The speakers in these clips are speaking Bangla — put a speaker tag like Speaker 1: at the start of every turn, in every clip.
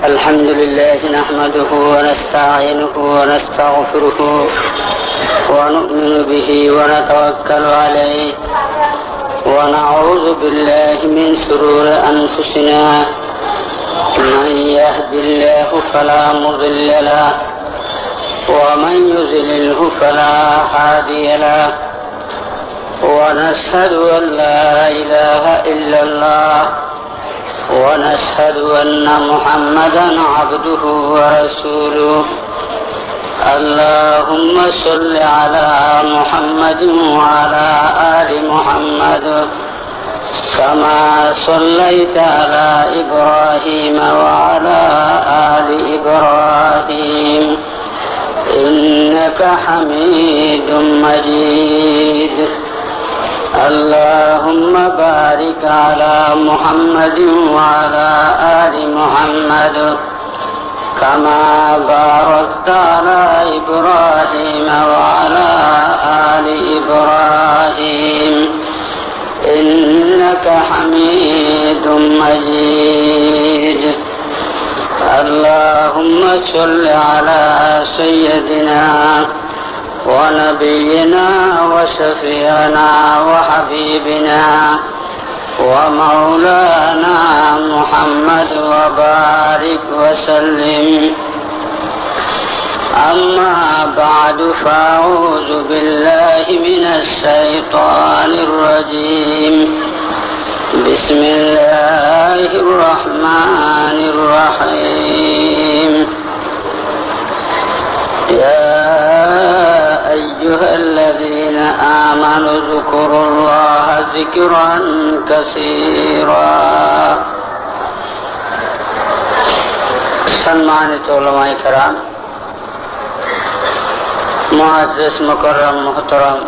Speaker 1: الحمد لله نحمده ونستعينه ونستغفره ونؤمن به ونتوكل عليه ونعوذ بالله من شرور أنفسنا من يهد الله فلا مضل له ومن يضلله فلا هادي له ونشهد أن لا إله إلا الله ونشهد أن محمدا عبده ورسوله اللهم صل على محمد وعلى آل محمد كما صليت على إبراهيم وعلى آل إبراهيم إنك حميد مجيد اللهم بارك على محمد وعلى آل محمد كما باركت على إبراهيم وعلى آل إبراهيم إنك حميد مجيد اللهم صل على سيدنا ونبينا وشفيعنا وحبيبنا ومولانا محمد وبارك وسلم أما بعد فأعوذ بالله من الشيطان الرجيم بسم الله الرحمن الرحيم يا أيها الذين آمنوا اذكروا الله ذكرا كثيرا সম্মানিত উলামায়ে কেরাম, মুআজ্জিজ মুকাররম মুহতারাম,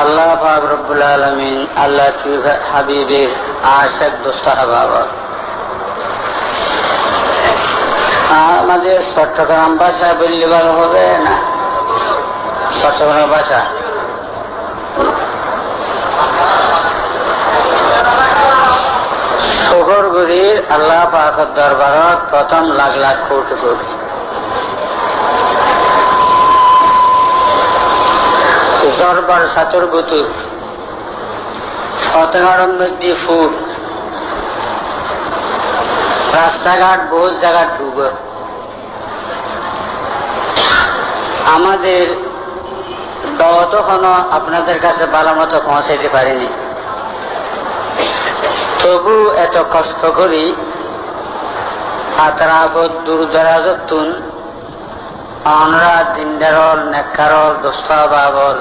Speaker 1: আল্লাহ পাক রব্বুল আলামিন আল্লাহ হাবিবের আশিক দোস্ত বাবা, আমাদের চট্টগ্রাম ভাষা বললে ভালো হবে না? চট্টগ্রাম ভাষা শহরগুলির আল্লাহ পাকের দরবারত প্রথম লাখ লাখ কোটি কোটি দরবার সাতর বুতুর ফতেহার মধ্যে ফুট রাস্তাঘাট বহুত জায়গা ডুব। আমাদের দাওয়াত এখনো আপনাদের কাছে ভালো মতো পৌঁছাইতে পারিনি, তবু এত কষ্ট করি আতরাবত দূর দরাজতুন আমরা দিনদারল নেককারল দোস্ত বাবল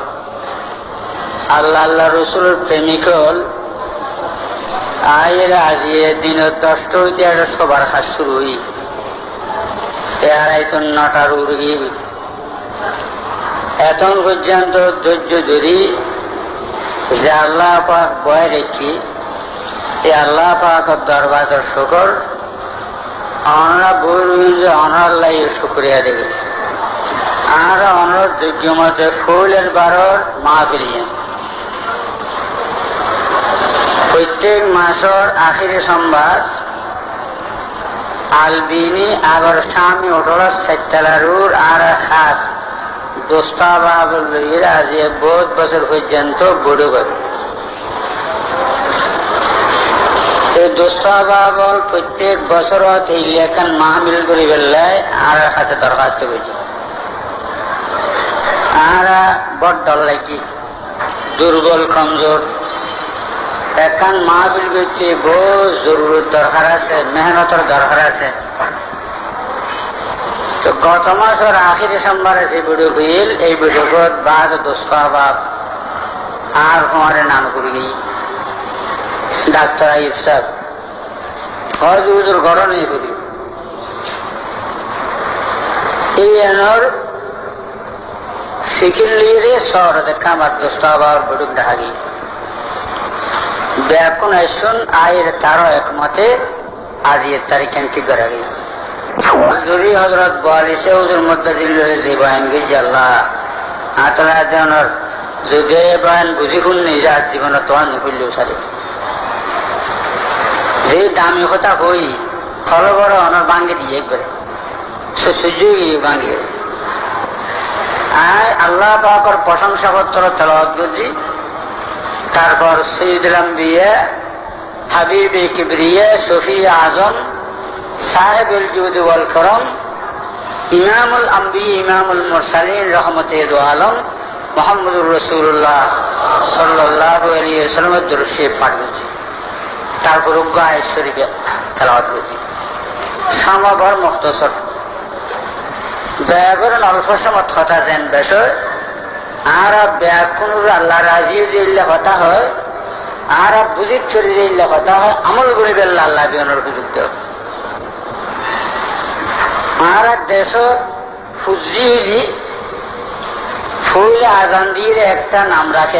Speaker 1: আল্লাহ আল্লাহ রসুলের প্রেমিকল আয়ের আজিয়ে দিনের 10টা হইতে সবার কাজ শুরু হই এরাইতো 9টার উড়ি এখন পর্যন্ত ধৈর্য ধরি যে আল্লাহ পাক বয় রেখি এই আল্লাহ পাকের দরবার শুকর আমরা বলবেন যে অনাল্লাহ শুক্রিয়া দেবে আর অনর যোগ্য মতে ফুলের বারর মা ফিরিয়ে প্রত্যেক মাসের আখিরি সোমবার আলবিনী আগর স্বামী ওঠরা সেটালারুর আর খাস দোস্তা বাবুল আজি বহুত বছর পর্যন্ত বড় করে এই দোস্তা বাবল প্রত্যেক বছরত এই লেখান মাহমিল করে বেলায় আর কাছে দরখাস্ত করছে আর বড় ডর লাগি দুর্বল কমজোর একান মাহফিল করতে বহু জরুরত দরকার আছে, মেহনতের দরকার আছে। তো গত মাসের আখিরি সোমবারে যে ভিডিও হইল এই ভিডিওত বাদ দোস্ত বাপ আর কুমারের নাম করি গই ডাক্তার আইব সাহেব ঘর দুজোর ঘর নেই করি এই এনর শিখির লিয়ে শহর দেখা আমার দোস্ত বাবার ভিডিও দেখা গিয়ে ব্যাকুন আসুন আয়ের তারও একমতে আজ এর তারিখে ঠিক করা গেল হুজুরি হযরত 42 হুজুর মুদ্দাজিল যে বয়ান গেছে আল্লাহ আতরা জানার যুগে বয়ান বুঝি কোন নিজের জীবনে তো আনি হইলেও সারে যে দামি কথা হই ফলো বড় অনার ভাঙ্গে দিয়ে একবারে সূর্য ভাঙ্গিয়ে আর আল্লাহ পাকের প্রশংসা পত্র তেলাওয়াত করছি। তারপর সৈয়দুল আম্বিয়া হাবিবে কিবরিয়া শফি আজম সাহেবুল জুদ ওয়াল করম ইমামুল আম্বিয়া ইমামুল মুরসালিন রহমতে দু আলম মুহাম্মদুর রাসূলুল্লাহ সাল্লাল্লাহু আলাইহি ওয়াসাল্লামের দরুদ শরীফ পাঠ করছি। তারপর আয়াত শরীফ তেলাওয়াত করছি। সমবর মুখতসর দয়া করেন অল্প সময় কথা দেন বিষয় আর ব্যাকুন আল্লাহ রাজি যে কথা হয় আর বুঝির শরীরে কথা হয় আমল করে বেল্লা আল্লাহ বিয়নের সুযোগ দেয়। আর দেশ ফুজি ফুল আজান দিয়ে একটা নাম রাখে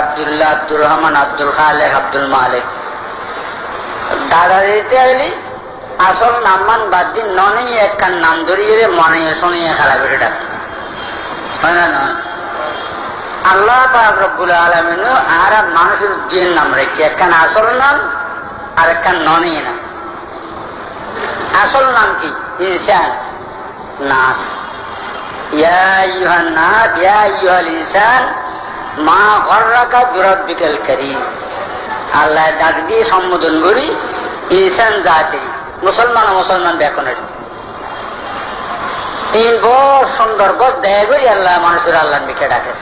Speaker 1: আব্দুল্লাহ আব্দুর রহমান আব্দুল খালেক আব্দুল মালিক দাদা দিতে আইলি আসল নামমান বাদ দিন ননেই একখান নাম ধরিয়ে মনে শুনিয়ে খেলা করে ডাকে হয় না নয়। আল্লাহ পাক রব্বুল আলামিন আর মানুষের জিন নাম রেখে একখান আসল নাম আর একখান ননেই নাম। আসল নাম কি? ইনসান নাস ইয়া আইয়ুহান নাস ইয়া আইয়ুহাল ইনসান মা গররাকা বিরাব্বিকাল কারীম। আল্লাহ ডাক দিয়ে সম্বোধন করি ইনসান জাতি মুসলমান ব্যাকরণের তিন বড় সুন্দর বদ দেয় করি আল্লাহ মানুষের আল্লাহ মিখে ডাকে।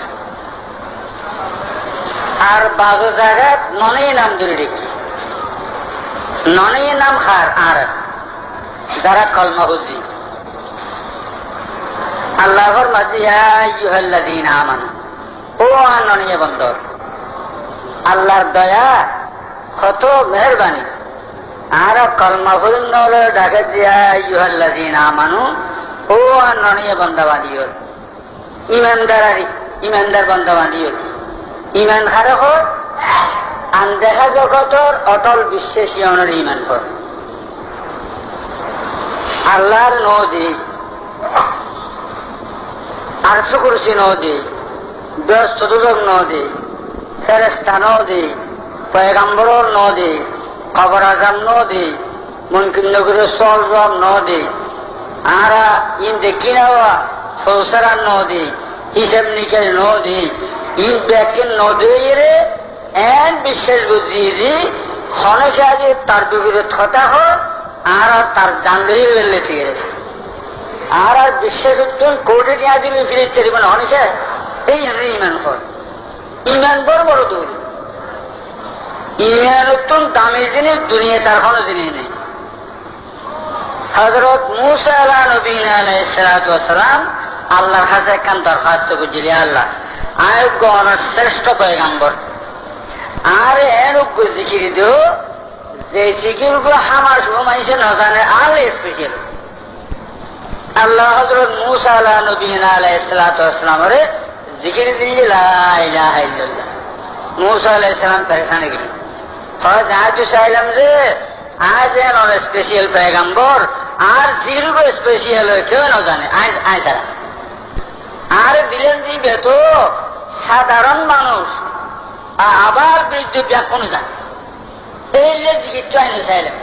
Speaker 1: আর বাজু জায়গায় ননেই নাম ধরে রেখি ননেই নাম খার আর যারা কলমা বুঝি আল্লাহর মাঝে আইয়ুহাল্লাযীনা আমানু ও ননিয়ে বন্দর আল্লাহর দয়া কত মেহরবানি আর কলমা ফুরিন ডাকে দিয়া আইয়ুহাল্লাযীনা আমানু ও ননিয়ে বন্দা বাঁধিও ইমানদার বন্দা বাঁধিও ইমান খারে হোক আনদেখা জগতর অটল বিশ্বাসী অনের ইমান কর আল্লাহর নদী আরশ কুরসি নদী ব্যস্ত দুদক নদী ফেরেশতা নদী পয়গম্বরর নদী কবর আজম নদী মুনকিন নগরের সলরব নদী আর ইন দেখি নেওয়া সৌসারার নদী হিসেব নিকেল নদী ইন ব্যাকের নদী এন বিশ্বাস বুঝিয়ে দি অনেকে আগে তার বিপরীত কথা হোক আর তার জানলেই বেললে ঠিক আছে আর বিশ্বাস উত্তর কোর্টে নিয়ে দিলে ফিরে তেরিবেন অনেকে এই ইমান হয় ইমান বড় দূর ইমান উত্তম দামি জিনিস দুনিয়া তার কোনো জিনিস নেই। হযরত মূসা আলাইহিস সালাতু ওয়াস সালাম আল্লাহর কাছে একখান দরখাস্ত করছিলেন আল্লাহ আয়োগ্য অনার শ্রেষ্ঠ পয়গম্বর আর এরোগ্য জিকির দিও যে জিকির গুলো আমার মানুষে না জানে আর স্পেশাল আল্লাহ হযরত মূসা আলাইহিস সালাতু ওয়াস সালামের জিকির দিলে লা ইলাহা ইল্লাল্লাহ। মূসা আলাইহিস সালাম পেরেশানি গেলেন আজ চাইলাম যে আজ এন স্পেশাল পয়গম্বর আর জিরুগো স্পেশাল কেউ না জানে আজ ছাড়া আর দিলেন দিবে তো সাধারণ মানুষ আবার বিরুদ্ধে ব্যাখ্যান জানে এই যে জিকিরটা আইনে চাইলেন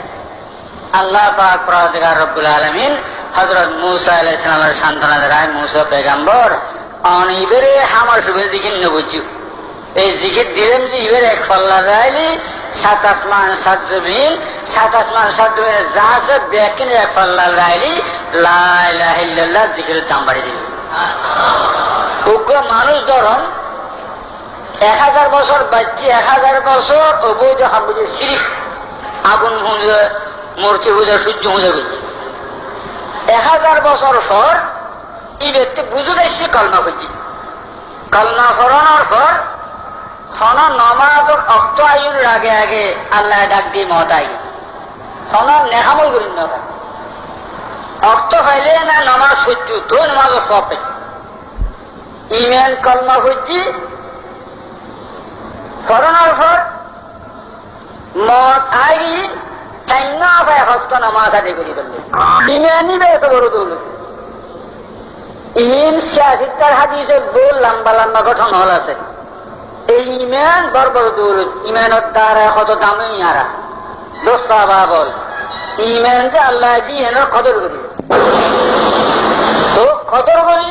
Speaker 1: আল্লাহ পাক পরওয়ারদিগার রব্বুল আলামিন হযরত মূসা আলাইহিস সালামের সান্ত্বনা দেয় মূসা পয়গম্বর অনিবেরে আমার শুভে জিকির ন বুঝু এই জিকির দিলেন যে ইবের এক ফল্লা যাইলি সাত আসমান সাত জমিন যা আছে ব্যাকিন এক ফল্লা যাইলি লা ইলাহা ইল্লাল্লাহ জিকিরের দাম বাড়িয়ে দিবে। উগ্র মানুষ ধরন 1000 বছর বাচ্চি 1000 বছর অবৈধ হাবুজে শিরিক আগুন পুজো মূর্তি পূজা সূর্য পূজা করছে 1000 বছর পর এই ব্যক্তি বুঝে যাচ্ছে কলমা করছি কলমা ফরানোর পর হন নমাজের অক্ত আয়ুর আগে আগে আল্লাহ ডাক দিয়ে মত আই হন নেহামল করি না অক্ত পাইলে না নমাজ সহ্য তো নমাজের সপে ইমেন কলমা করছি ফরানোর পর মত আই হস্ত নামাজ আদায় করি ফেললে ইমেনই এত বড় দৌলত ইন সিয়াসিদ্দার হাদিসের বহু লম্বা লম্বা গঠন হল আছে এই ইমান বড় বড় দৌলত ইমানের দ্বারা কত দামি আরা দোস্তা বাবল ইমান যে আল্লাহ দিয়ে এনার কদর করি তো কদর করি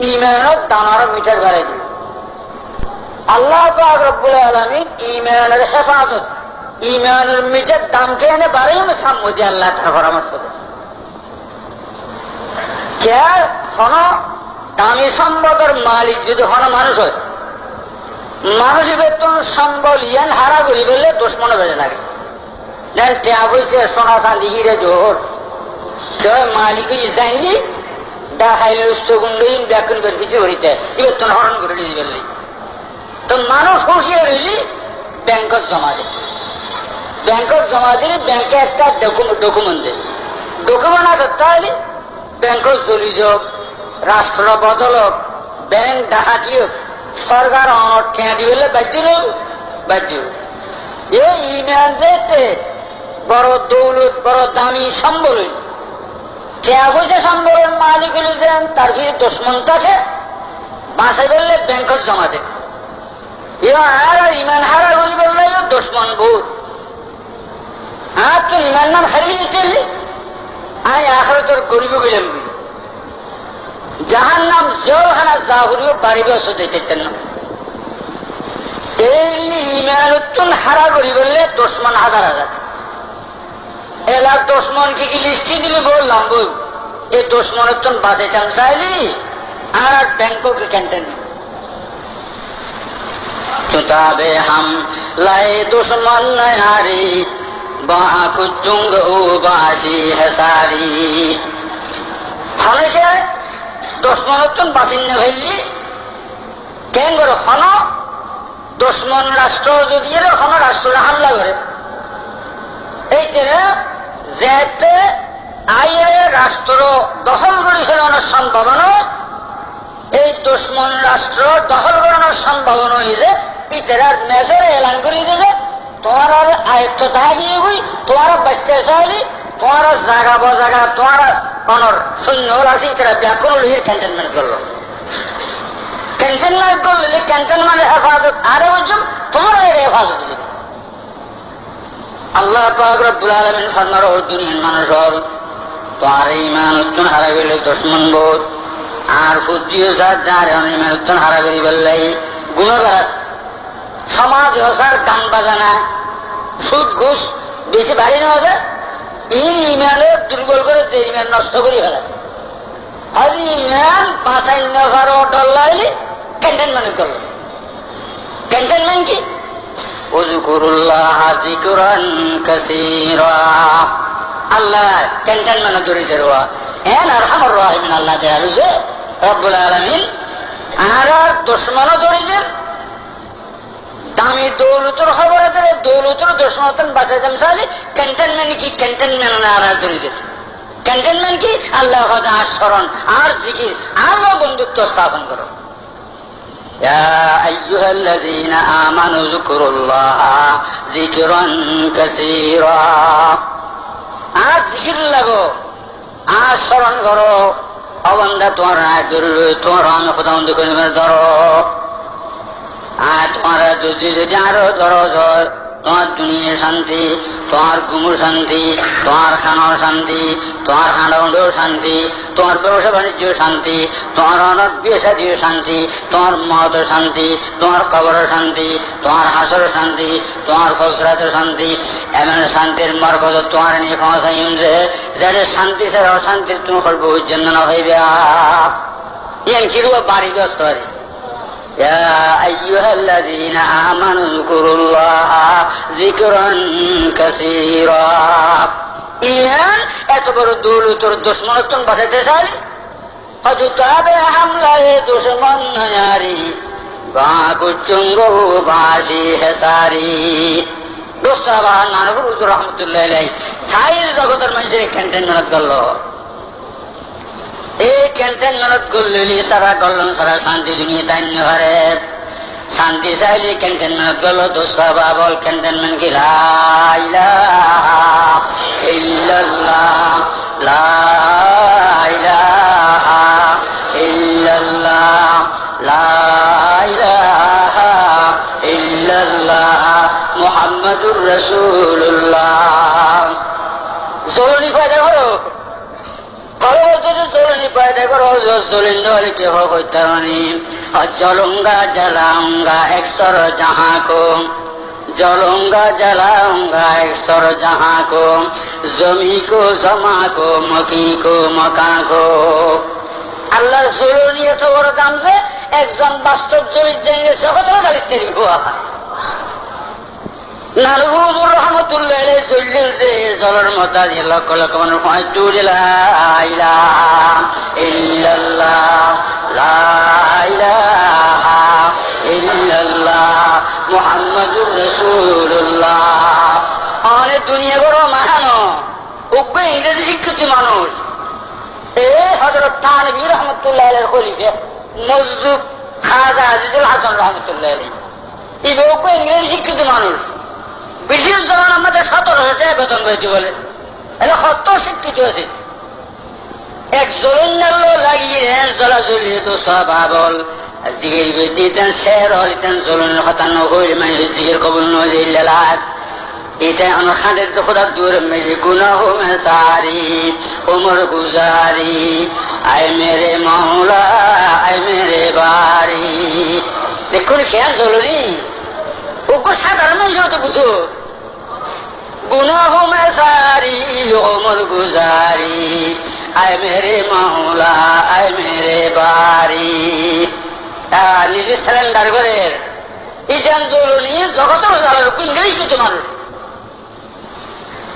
Speaker 1: ইমানের দাম আরো মিটার বাড়াই দিই আল্লাহ পাক রব্বুল আলামিন ইমানের হেফাজত ইমানের মিটার দামকে এনে বাড়াই আমি সাম্মতি আল্লাহ তার পরামর্শ দিয়েছে কে হন দামি সম্পদের মালিক যদি হন মানুষ হয় মানুষ বেতন সম্বল ইয়ান হারা করি বললে দুশ্মন বেড়ে লাগে দেন টেয়া বইছে সোনা চাঁদি হিরে জোর কেউ মালিক জানলি দেখাইল গুন্ডইন ব্যাকুল করে কিছু করিতে বেতন হরণ করে দিয়ে বললি তো মানুষ হুঁশিয়ার হইলি ব্যাংকত জমা দেয় ব্যাংকত জমা দিলে ব্যাংকে একটা ডকুমেন্ট দেয় ডকুমেন্ট আছে তাহলে ব্যাংকত চলি যাক রাষ্ট্র বদলক ব্যাংক ডাকাতি হোক সরকার অনট ঠেয়া দিবে বাধ্য এই ইমান যে বড় দৌলত বড় দামি সম্বল ঠেয়া পয়সা সম্বলের মালিক হলে যেন তার ফিরে দুশ্মন থাকে বাঁচাই বললে ব্যাংকত জমা দেয় আর ইমান হারা করি বললে দুশ্মন বোধ আর তোর ইমান নাম হারিয়ে দিতে আমি আখরে তোর গরিব গেলাম যাহার নাম জলখানা যা করিও বাড়িবে অসুখ দিতেন না এই ইমান উত্তন হারা করি বললে দুশ্মন হাজার হাজার এলার দুশ্মন কি কি লিস্টি দিলে বললাম বই এই দুশ্মন উত্তন বাঁচাইতাম চাইলি আর ব্যাংককে ক্যান্টেন চুতাবে হাম লাই দুশ্মন নায়ারি বাকুচুঙ্গ বাসি হেসারি হনেছে দুশ্মন উত্তন বাসিন্দা ভাইলি কেন করে হন দুশ্মন রাষ্ট্র যদি হন রাষ্ট্রে হামলা করে এইতে যেতে আইয়ে রাষ্ট্র দখল করে ফেলানোর সম্ভাবনা এই দুশ্মন রাষ্ট্র দখল করানোর সম্ভাবনা হয়েছে ইতার মেজরে এলান করে দিয়েছে তোমার আর আয়ত্ত থাকিয়ে গই তোমার বাঁচতে চাইলি তোমার জায়গা বজাগা তোমার অনর সৈন্য আছে ইতারা ব্যাকুল হয়ে ক্যান্টনমেন্ট করলো ক্যান্টনমেন্ট করলে ক্যান্টনমেন্টের হেফাজত আরো হচ্ছে তোমার এর হেফাজত দিবে আল্লাহ পাক রব্বুল আলামিন ফরমার ও দুনিয়ার মানুষ হল তোমার ইমান উত্তন হারা গেলে দুশ্মন বোধ আর ফুজিও যার ইমান উত্তন হারা করি বললেই গুণাগার সমাজ হসার গান বাজানা সুদ ঘুষ বেশি ভারী না হবে এই ইমানে দুর্বল করে ইমান নষ্ট করি ফেলা আর ইমান বাঁচাই নগারো ডল্লাইলে ক্যান্টনমেন্ট করলো ক্যান্টনমেন্ট কি উযকুরুল্লাহ যিকরান কাসীরা আল্লাহ ক্যান্টনমেন্ট জড়িত রওয়া এন আরহামুর রাহিমিন আল্লাহ দয়ালু যে রব্বুল আলামিন আর দুশমন জড়িত দামি দৌলতের খবর আছে দৌলতের দুশ্মন বাঁচাইতাম চাইলে ক্যান্টনমেন্ট কি ক্যান্টনমেন্ট আর জড়িত ক্যান্টনমেন্ট কি আল্লাহ আর স্মরণ আর জিকির আল্লাহ বন্ধুত্ব স্থাপন করো يا أيها الذين آمنوا اذكروا الله ذكرا كثيرا আর জিকির লাগো আর স্মরণ করো অবন্ধা তোমার তোমার আমি খোদা বন্ধু করে ধরো আর তোমার যদি আরো ধরো তোমার দুনিয়ার শান্তি তোমার গুমুর শান্তি তোমার খানার শান্তি তোমার হাঁড়াউন্ডেও শান্তি তোমার ব্যবসা বাণিজ্য শান্তি তোমার অনট বিয়ে সাদীয় শান্তি তোমার মত শান্তি তোমার কবরের শান্তি তোমার হাসর শান্তি তোমার ফসরাতের শান্তি এমন শান্তির মর্কত তোমার নিয়ে ক্ষমতাইম যে যাদের শান্তি ছাড়া অশান্তির তুমি করবো জন্য না হইবে এম কিরু বাড়ি ব্যস্ত হয় يا أيها الذين آمنوا اذكروا الله ذكرا كثيرا ইমান এত বড় দৌলতর দুশ্মন তুমি বাঁচাইতে চাই হজুতাবে হামলায় দুশ্মন নায়ারি বাকুচুঙ্গ বাসি হেসারি দোস্তাবা নানকুর হুজুর রহমতুল্লাহ আলাইহি সাইর জগতের মানুষের ক্যান্টনমেন্ট করলো এই ক্যান্টনমেন্ট করলে সারা করলেন সারা শান্তি দুনিয়া তাইন্য হারে শান্তি চাইলে ক্যান্টনমেন্ট করলো দোস্তাবা বল ক্যান্টনমেন্ট কি লা ইলাহা ইল্লাল্লাহ লা ইলাহা ইল্লাল্লাহ লা ইলাহা ইল্লাল্লাহ মুহাম্মাদুর রাসূলুল্লাহ। জলনি পয়দা করো, কলবদ্ধ জলনি পয়দা করো, জলিন হলে কেহ হইতারণী জলুঙ্গা জলাউঙ্গা একসর জাহা কো, জলুঙ্গা জলাউঙ্গা একসর জাহা কো, জমি কো জমা কো মকি কো মকা কো। আল্লাহর জলনি এত বড় দাম যে একজন বাস্তব জলিত জেনে জগতেরও দাঁড়িয়ে দিব। নানুর রহমতুল্লাহ জল্লিল যে জলের মতা দিয়ে লক্ষ লক্ষ মানুষ মুহাম্মাদুর রাসূলুল্লাহ। অনেক দুনিয়া বড় মাহানো উগ্র ইংরেজি শিক্ষিত মানুষ। এ হযরত থানভী রহমতুল্লাহ আলাইহির খলিফা মজদুব খাজা আজিজুল হাসান রহমতুল্লাহ আলাইহি এই উগ্র ইংরেজি শিক্ষিত মানুষ। ব্রিটিশ যখন আমাদের 1700 টাকা বেতন পাইতে বলে, কত শিক্ষিত আছে। এক জলন্যাল লাগিয়ে জলা জ্বলিয়ে তো স্বভাবল জিগের বেদিতেন শের হইতেন জলনের হতান্ন হইলে মানে জিগের কবল নজিলাত এটা আমার খাদের তো খোদার দূরে মেরে গুনাহ মে সারি উমর গুজারি আয় মেরে মাওলা আয় মেরে বারি। দেখুন খেয়াল জলনি ওকে সাধারণ মানুষ তো বুঝো গুনাহ মে সারি উমর গুজারি আয় মেরে মাওলা আয় মেরে বারি। নিজে সিলিন্ডার করে ইজান জলনি জগতের জ্বালার ইংরেজি কিছু মানুষ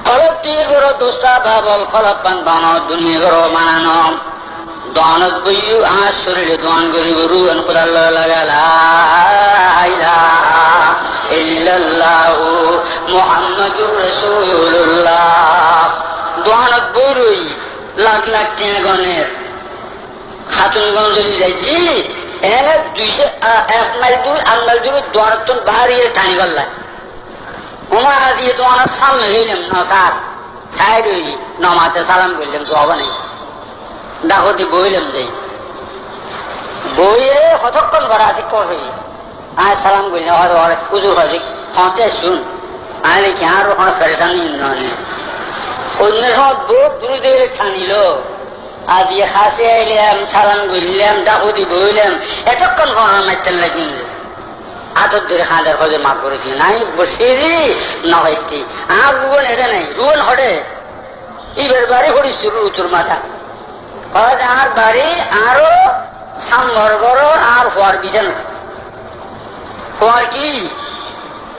Speaker 1: খলপ দিয়ে গরো দোস্তা বাবল খলপ পান বানো দুনিয়া গরো মানানো দোয়ানত বইয়ু আমার শরীরে দোয়ান করিব রুয়ান খুদাল্লাহ লাগালা ইল্লাল্লাহু মুহাম্মাদুর রাসূলুল্লাহ। দোয়ানত বইরই লাখ লাখ টাকা গনের খাতুনগঞ্জ যদি যাইছি এনে 201 মাইল দূর 8 মাইল দূর দোয়ানত বাহারিয়ে টানি গল্লা উমার আজিয়ে দোয়ানত সামনে গেলাম না স্যার সাইড হই নমাতে সালাম করলাম জবাব নেই ডাকতে বইলাম যাই বইয়ে কতক্ষণ করা আছে কই আয় সালাম করলাম আর উজু হয়ে হতে শুন আয় কি আর ওখানে পেরেশানি নয় অন্য সময় বহুত দূর দিয়ে টানিল আর দিয়ে খাসে আইলাম সালাম করলাম ডাকতি বইলাম এতক্ষণ ঘরের মাইতেন লাগিল আদর ধরে খাঁদের খোঁজে মাফ করে দিই নাই বসে না হইতি আর রুগন এটা নাই রুগন হটে এবার বাড়ি হড়িস রুচুর মাথা আর বাড়ি আরো সাম্বর গর আর হওয়ার বিছানো হওয়ার কি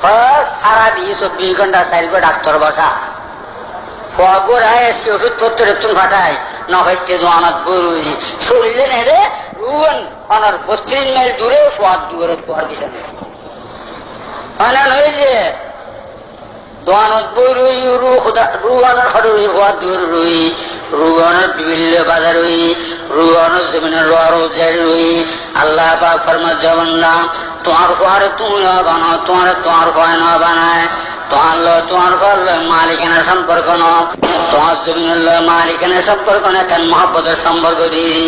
Speaker 1: সারা 24 ঘন্টা চাইবে ডাক্তার বসা হওয়া গোড়ায় এসছে ওষুধ পত্র একটু ফাটায় না হইতে দোয়ানত বই শরীরে নেড়ে রুগন অনার 32 মাইল দূরে সোয়াদ দূরে হওয়ার বিছানো হয়েছে দোয়ানত বই রুই রুয়ানোর হটুই হওয়া দূর রুই রুয়ানোর বিভিন্ন বাজার রুই রুয়ানোর জমিনের রোজার রুই আল্লাহ পাক ফরমাত জবান্না তোমার হওয়ার তুমি বানো তোমার হয় না বানায় তোমার মালিকানার সম্পর্ক ন তোমার জমিনের মালিকানার সম্পর্ক না কেন মহব্বতের সম্পর্ক দিই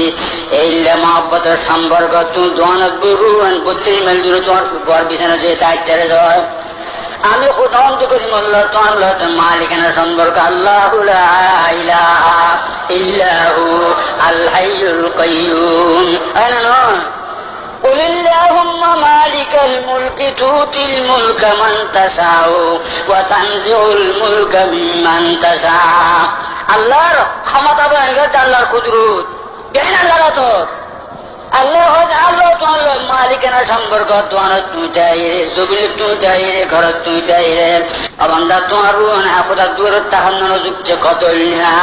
Speaker 1: এই মহব্বতের সম্পর্ক তুমি দোয়ানত বই রুয়ান 32 মাইল দূরে তোমার বর বিছানা যে দায়িত্বে যায় আমি খুদান্ত করি মোল্লা তোমার মালিকানার সম্পর্ক আল্লাহু লা ইলাহা ইল্লাহু আল হাইয়ুল কাইয়্যুম। আনা নয় قل اللهم مالك الملك تؤتي الملك من تشاء وتنزع الملك ممن تشاء। আল্লাহর ক্ষমতা বয়ান করতে আল্লাহর কুদরত বেন আল্লাহ তো আল্লাহ আল্লাহ তোমার মালিকানা সম্পর্ক তোমার তুই চাই রে জমিনে তুই চাই রে ঘর তুই চাই রে অবন্ধা তোমার রুন আপদা দূর তাহান্ন যুক্তি কত না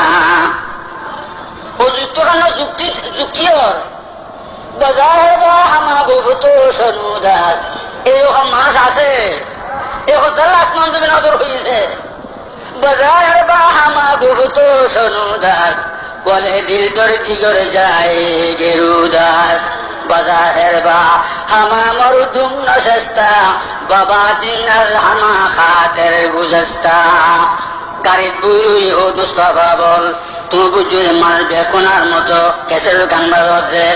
Speaker 1: ও যুক্ত কেন যুক্তি যুক্তি ওর বাজার হামা গোভূত সনু দাস এরকম মানুষ আছে এ হোটেল আসমান জমি নজর হয়েছে বাজার বা হামা গোভূত সনু দাস বলে দিল তোর জিগরে যায় গেরু দাস বাজারের বা হামা মরুদুম নশেস্তা বাবা দিনার হামা খাতের বুঝস্তা গাড়ির বুড়ুই ও দুস্তফা বল তুমি বুঝুরে মারবে কোনার মতো কেসের গান বাজে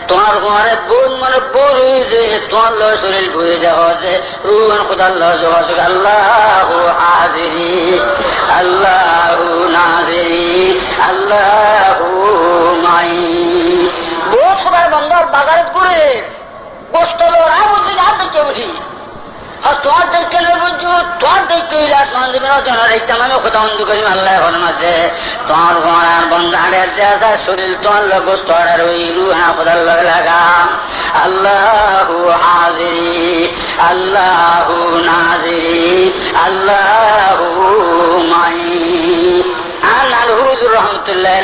Speaker 1: তোমার ঘরে বোন মানে বোর হয়েছে তোমার লয় শরীর ঘুরে যাওয়া আছে রুহান খোদার লয় যাওয়া আছে আল্লাহ হাজিরি আল্লাহ নাজিরি আল্লাহ মাই বোধ সবাই বন্ধর বাজারে করে বস্তল ওরা বলছি আর দেখে বুঝি তোমার দেখে নেই বুঝছো তোমার দেখে আসমান দেবেন জনরেখতাম আমি খোদা বন্ধু করি আল্লাহ এখন মাঝে তোমার ঘর আর বন্ধ আড়ে আসা শরীর তোমার লোক বস্তু আড়ার ওই রুহা খোদার লগে লাগা আল্লাহ হাজিরি আল্লাহ নাজিরি আল্লাহ মাই আর নাল হুজুর রহমতুল্লাহ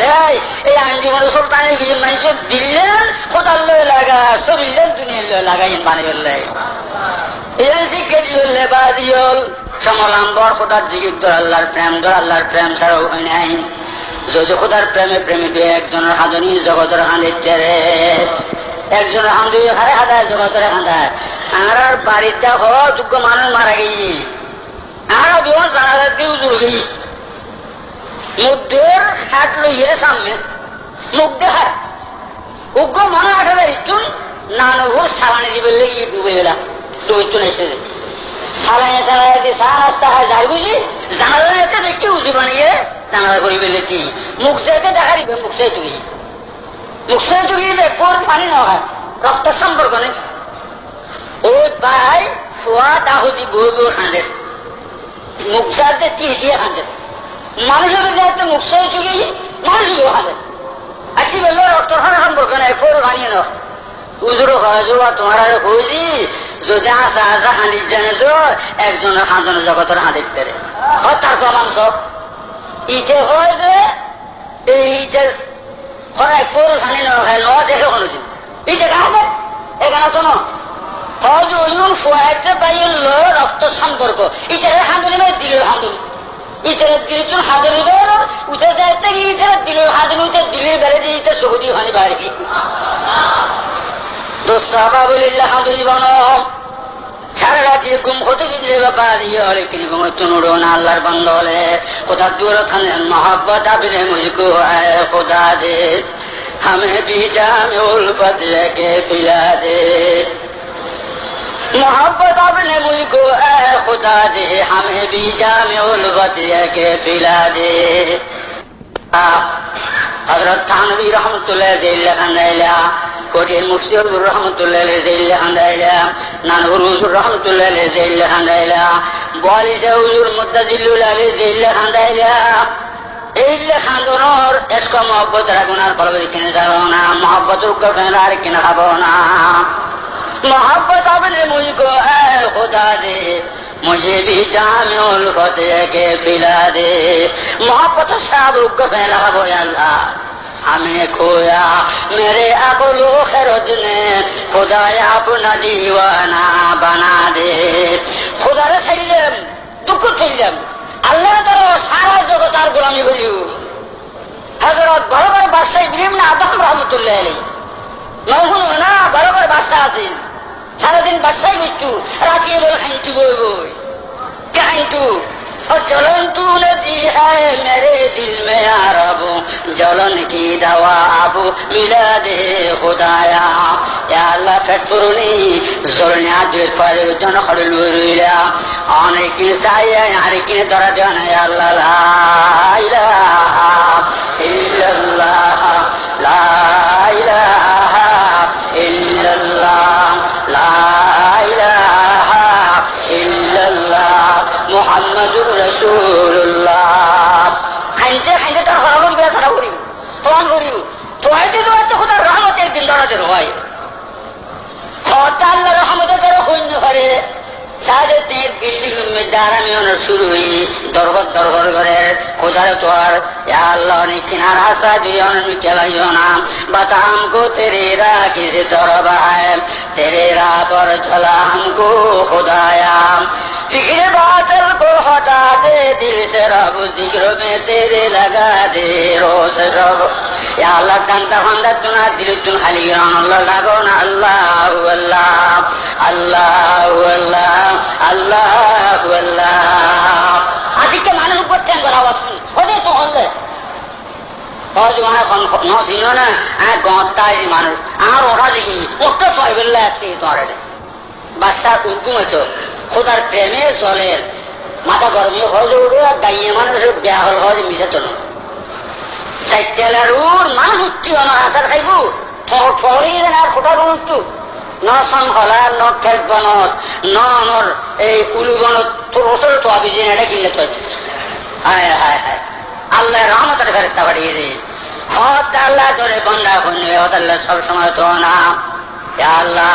Speaker 1: এই আঞ্জুমান সুলতানের কিছু মানুষের দিলেন খোদার লগে লাগা শরীর দুনিয়ার লাগাই পানি ফেললে সমলাম্বর খোদার জিকির ধর আল্লাহর প্রেম ছাড়াও হয় নাই যদি খোদার প্রেমে প্রেমিক একজনের হাঁদনি জগতের হাঁদিতে রে একজনের হাঁদুই হারে হাঁদায় জগতের হাঁদায় আর বাড়িটা হওয়া যোগ্য মানুষ মারা গেছি আর বিমান জানা দিয়ে উজুর গেই মুদ্রের হাট লইয়ে সামনে মুগ্ধে হাট উগ্র মানুষ আঠালে ইটুন নানভুর সালানি দিবে লেগে ডুবে গেলাম সালাইয়া চালাইতে চা নাস্তা হয় যাই বুঝি জানালাতে দেখি উজু বানিয়ে জানালা করি বেলেছি মুখ চাইতে দেখা দিবে মুখ চাই তুই মুখ চাই তুই পর পানি না হয় রক্ত সম্পর্ক নেই ওই ভাই ফোয়া দাহুদি বই বই খাঁদে মুখ চাইতে দিয়ে খাঁদে মানুষের যাইতে মুখ চাই চুকি মানুষকেও খাঁদে আসি বললো রক্ত সম্পর্ক নেই ফোর বানিয়ে না উজুরো হজুয়া তোমার আর খুঁজি যদি আসা আসা হাঁদি জানে তো একজনের হাঁদনের জগতের হাঁদিতে রে তার মাংস ইটে হয় যে এই ইটের হরাই পুরো খানি ন দেখে কোনোদিন ইটে কাঁদে এখানে তো নজ ওজন ফুয়াইতে পাইল রক্ত সম্পর্ক ইটের হাঁদুনি মানে দিলের হাঁদুনি ইটের দিল হাঁদুনি বের উঠে যাইতে ইটের দিলের হাঁদুনি উঠে দিলের বেড়ে দিয়ে ইটের সবুদি হানি বাড়ি সারা রাতে গুম হতে দিলে বাবা দিয়ে হলে তিনি তুনুড়ো না আল্লাহর বন্ধ হলে খোদা দূর খানে মোহাব্বত আবিনে মুঝকো আয় খোদা দে हमें भी जामे उल्फत के पिला दे मोहब्बत आपने मुझको ऐ खुदा दे हमें भी जामे उल्फत के पिला दे हजरत थानवी रहमतुल्लाह जैला कोटिल मुफ्ती रहमतुल्लाह जैला हंदाइला नानूर हुजूर रहमतुल्लाह जैला हंदाइला बोली से हुजूर मुत्तजिल्लुल अलैहि जैला हंदाइला एल्ले खानदोनर इसको मोहब्बत रखुनार कलबे किने जाओ ना मोहब्बत रुक फेरार किने खाबो ना मोहब्बत आपने मुझको ऐ खुदा दे मुझे भी जामे उल्फत के पिला दे मोहब्बत साब रुक फैला खाबो या अल्लाह हमें खोया मेरे अकलो खरद ने खुदाया अपना दीवाना बना दे खुदा रे सैलम दुख थैलम अल्लाह तो सारा जगत आर गुलामी करियो हजरत बड़गर बादशाह इब्राहिम ना आदम रहमतुल्लाह अलैहि नहुन ना बड़गर बादशाह आছেন सारा दिन बादशाह बिच्चू राती बोल खाइतू गोय गोय क्या खाइतू और जलन तूने दी है मेरे दिल में यारब जलन की दवा अब मिला दे खुदाया या अल्लाह फटफुरनी जोरनिया दिल पर जन खड़लुरिया आने की साया यार की दरजन या अल्लाह ला इलाहा इल्लल्लाह ला इलाहा इल्लल्लाह ला इलाहा इल्लल्लाह मुहम्मदुर रसूलुल्लाह खाइते खाइते तार हरागत बिया छाड़ा करिब तोन करिब তোয়াইতে তো খোদার রহমতের দিন দরাজের হয় খোদা আল্লাহর রহমতে তারা হইন করে সাড়ে 3 বিল্ডিং में दारामी होना शुरू हुई दरगर करे खुदा तो या अल्लाह ने किनारा सा दिया ने चलाइयो ना बता हमको तेरे राह किसी तरफ है तेरे राह पर चला हमको खुदाया फिक्र बातिल को हटा दे दिल से रब जिक्र में तेरे लगा दे रोज रब या अल्लाह कांता खंदा तुना दिल तुन खाली रान अल्लाह लागो ना अल्लाह अल्लाह अल्लाह अल्लाह अल्लाह अल्लाह আজকে মানুষ উপর ঠ্যাং করা আওয়াজ শুনি ওদের তো হলে ন ছিল না গঁতায় মানুষ আর ওরা দেখি ওটা ছয় বেলা আসছে তোমার বাচ্চা উদ্গুম হইতো খোদার প্রেমে জলের মাথা গরমে হয়ে উঠে আর গাইয়ে মানুষের বেয়া হল হয় মিশে তো চারটেলার মানুষ উঠতি আমার আচার খাইব ঠরি আর খোটার উঠতো ন শৃংখলা ন খেত বনত ন আমার এই উলু বনত তোর ওসরে তো আবি যে এটা কিনলে তো হায় হায় হায় আল্লাহ রহমতের ফেরেস্তা পাঠিয়ে দে হত আল্লাহ ধরে বন্ধা শুনবে হত আল্লাহ সবসময় তো না আল্লাহ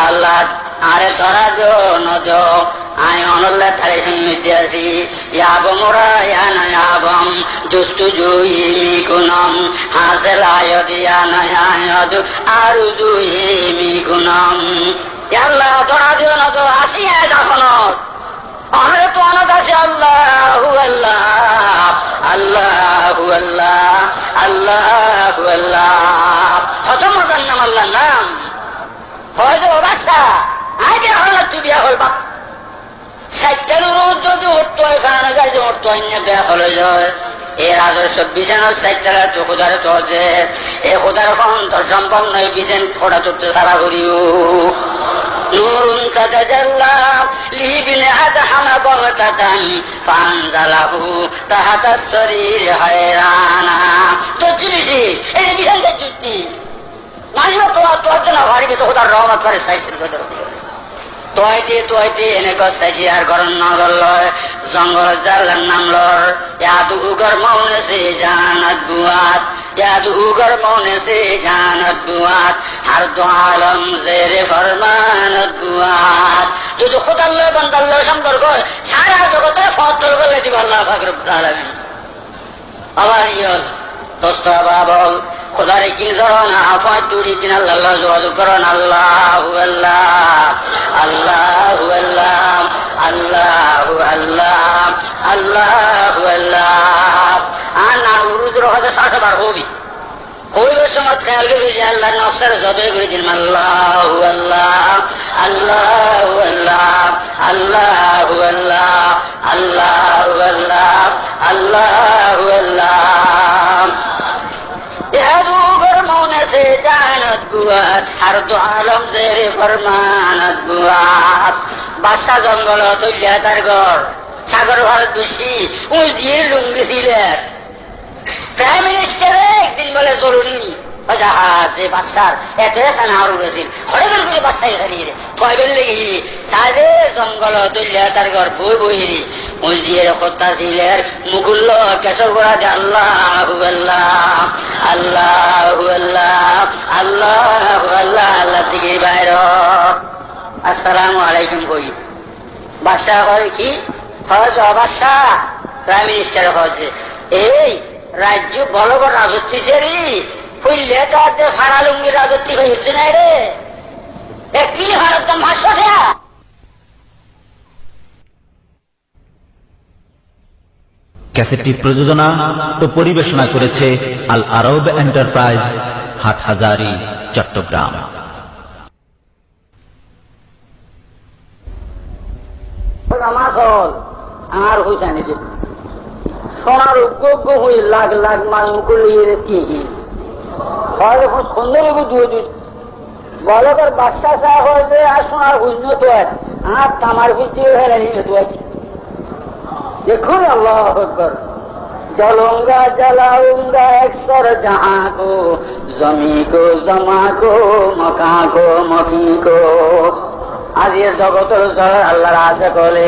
Speaker 1: আল্লাহ আরে ধরা দো নদ আই অনল্লা তারে শুনতে আসি ইয়াব মোরা ইয়া না ইয়াবম দুস্তু জুইমি কুনম হাসেল আয়দি ইয়া না ইয়াদ আরু জুইমি কুনম আল্লাহ ধরা দিও নদ আসি আয় তখন অনেক তো অনাথ আছে আল্লাহু আল্লাহ আল্লাহু আল্লাহ আল্লাহু আল্লাহ কত মজার নাম আল্লাহর নাম হয়তো বাচ্চা আগে হল তুই বিয়া হল বাপ সাইকেল রোজ যদি উঠতো এখানে যাই যে উঠতো অন্য বিয়া হলে যায় এর আদর্শ বিছানোর সাইকেল খোদারে চলছে এ খোদার অন্তর সম্পন্ন বিছেন খোড়া চড়তে সারা করিও نور تتجلى لابن أدهم بغتة فأنزله تحت السرير حيرانا تجلسي إذا بيسان سجدتي মানুষ তোর জন্য ঘরে তো খোদার রহমত করে চাইছিল তোয়াইতে এনে গসাইছি আর গরম নগর লয় জঙ্গল জালার নাম লর ইয়াদু উগর মৌনে সে জানাত বুয়াত ইয়াদু উগর মৌনে সে জানাত বুয়াত আর দো আলম জেরে ফরমানত বুয়াত যদি খোদার লয় বান্দার লয় সম্পর্ক সারা জগতের ফতল করে দিব আল্লাহ পাক রব্বুল আলামিন আবার ইয়ল দোস্ত বাবল খোদারে কি ধরো না আফায় তুড়ি দিন আল্লাহ যোগাযোগ করো না আল্লাহু আল্লাহ আল্লাহু আল্লাহ আল্লাহু আল্লাহ আল্লাহু আল্লাহ আর না উরুদ রহতে শাসবার হবি হইবের সময় খেয়াল করবি যে আল্লাহ নফসের জবে করে দিন আল্লাহু আল্লাহ আল্লাহু আল্লাহ আল্লাহু আল্লাহ আল্লাহু আল্লাহ আল্লাহু আল্লাহ यादूगर मौने से जानत बुआत हर दो आलम जेरे फरमानत बुआत बादशाह जंगल तुलिया तार घर सागर घर दुषी उजिर लुंगी सिलेर प्राइम मिनिस्टर একদিন বলে জরুরি জাহাজে বাদশার এত এখানে আর উড়েছিল হরে গেল করে বাদশাহ এখানে কয়বেন লেগে সাজে জঙ্গল তুলিয়া তার ঘর বই বইরি মসজিদের কথা ছিলের মুকুল্ল কেশর করা যে আল্লাহু আল্লাহ আল্লাহু আল্লাহ আল্লাহু আল্লাহ আল্লাহ থেকে বাইর আসসালামু আলাইকুম কই বাদশাহ করে কি খরচ বাদশাহ প্রাইম মিনিস্টার হচ্ছে এই রাজ্য বড় বড় রাজত্ব সেরি ফুললে তার যে ফাড়া লুঙ্গি রাজত্ব হয়েছে না রে একই ভারত মাসা
Speaker 2: ক্যাসেটটি প্রযোজনা ও পরিবেশনা করেছে আল আরব এন্টারপ্রাইজ, হাটহাজারী, চট্টগ্রাম।
Speaker 1: আর হইছে নাকি সোনার উগ্র হই লাখ লাখ মাল মুকুলিয়ে কি সুন্দর বলকের বাচ্চা চা হয়েছে আর সোনার শূন্য তো আর তামার ভিতরে হেলে নিয়ে তো দেখুন আল্লাহ আকবার जलूंगा जलाऊंगा अक्सर जहां को जमी को जमा को मकां को मकी को आज ये जगतर আল্লাহর আশা করে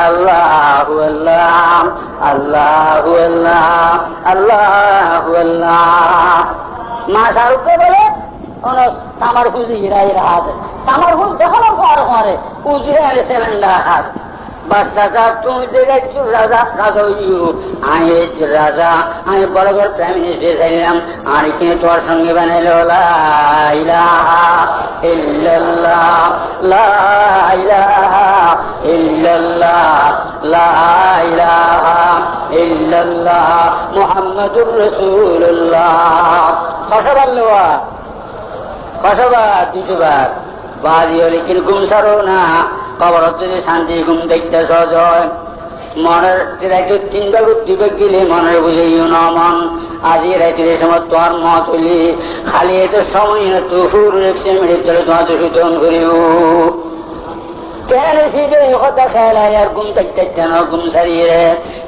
Speaker 1: আল্লাহু আল্লাহ আল্লাহু আল্লাহ আল্লাহু আল্লাহ মা শাহরুখকে বলে তামার ফুজি হিরাই রাত তামার ফুল যখন করে উজরে আরে সিলিন্ডার হাত বাচ্চা তুমি দেখছো রাজা রাজা আয় রাজা আমি বড় করে প্রাইম মিনিস্টার চাইলাম আর এখানে তোমার সঙ্গে বানাইল লা ইলাহা ইল্লাল্লাহ লা ইলাহা ইল্লাল্লাহ লা ইলাহা ইল্লাল্লাহ মুহাম্মাদুর রাসূলুল্লাহ কতবার লোয়া কতবার 200 বার বাড়ি হলে কিন্তু ঘুম সারো না কবর যদি শান্তি ঘুম দেখতে সহজ হয় মনের রাইতে 3 ভাগ 2 ভাগ গেলে মনের বুঝাইও না মন আজি রাইতে সময় তোমার মত হইলে খালি এত সময় না তুহুর রেখে মেরে চলে তোমার সুতন করিও কেন ফিরে কথা খেলা আর ঘুম থাকতে কেন ঘুম সারিয়ে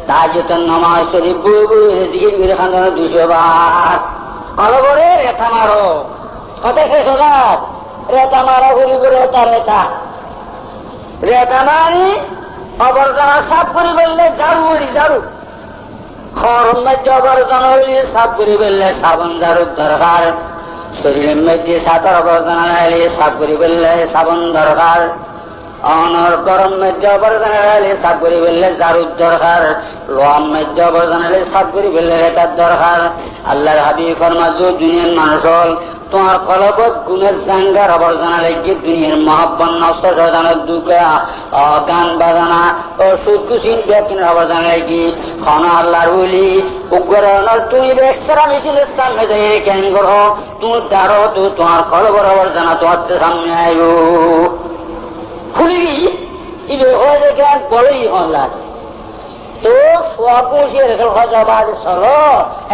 Speaker 1: তাহাজ্জুদের নামাজ শরীফ বই বই জিকির করে খান্দানো 200 বার ভালো করে রেখা মারো কথা শেষ হলাম রেখা মারা ঘুরি করে রেখা মারি আবর্জনা সাফ করে বললে ঝাড়ু করি ঝাড়ু খরম মধ্যে আবর্জনা হইলে সাফ করে বললে সাবান ঝাড়ুর দরকার শরীরের মধ্যে সাঁতার আবর্জনা হইলে সাফ করে বললে সাবান দরকার অনর গরম মধ্যে আবর্জনা হইলে সাফ করে বললে ঝাড়ুর দরকার লোয়াম মধ্যে আবর্জনা হইলে সাফ করে বললে রেখার দরকার আল্লাহর হাবিব ফরমায় দুনিয়ার মানুষ হল তোমার কলবত গুণের জাঙ্গার আবর্জনা লেগে দুনিয়ার মহাব্বন নষ্ট সাজানোর দুঃখে গান বাজানা ও সুদকুশীন ব্যক্তির আবর্জনা লেগে খন আল্লাহর বলি উগ্রানোর তুমি বেক্সারা মিছিলের সামনে যাই কেন করো তুমি দাঁড়ো তো তোমার কলবর আবর্জনা তোমার সামনে আইব খুলি ইবে হয়ে দেখে আর বড়ই হল্লার তো সব বসিয়ে রেখে হজাবাদ চলো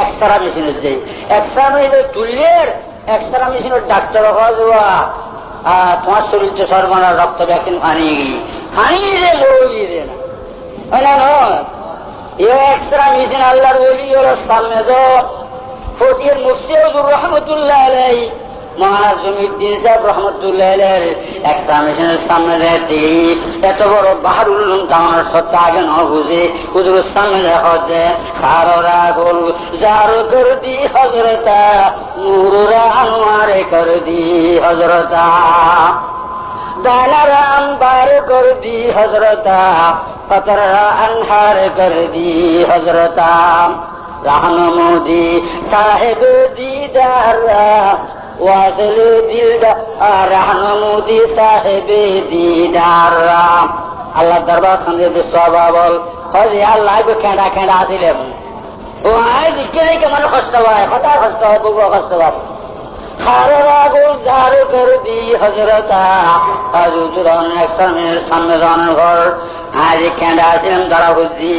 Speaker 1: এক্সরা মেশিনের যাই এক্সরা মেশিনের তুললের এক্সরা মেশিনের ডাক্তার হওয়া যাওয়া তোমার শরীর তো সর্বনা রক্ত ভ্যাকসিন খানি রে লই রে না নয় এ এক্সরা মেশিন আল্লাহর ওলি ওর সামনে তো ফতির মুফতি হুজুর রহমতুল্লাহ আলাইহি মহারাজ জমিউদ্দিন সাহেব রহমতুল্লাহ আলাইহি এক্সরা মেশিনের সামনে রেখে এত বড় বাহারুল উলুম কামানোর সত্য আগে ন বুঝে হুজুরের সামনে দেখা যে খাররা গোল জারো কর দি হযরতা নূররা আনোয়ারে কর দি হযরতা দানারা আম্বার কর দি হযরতা ফতরা আনহার কর দি হযরতা রাহনমুদি সাহেব দিদার ওয়াসল দিলদার রাহনমুদি সাহেব দিদার আল্লাহ দরবার খানে সবাবল হজি আল্লাহ খেঁড়া খেঁড়া দিলেন ও আজ কেনে কেমন কষ্ট হয় কথা কষ্ট হয় বহু কষ্ট হয় খারা গোল ঝাড়ু করে দি হযরতা হুজুর এক্সামের সামনে জানার ঘর আজ খেঁড়া ছিলাম ধরা বুঝছি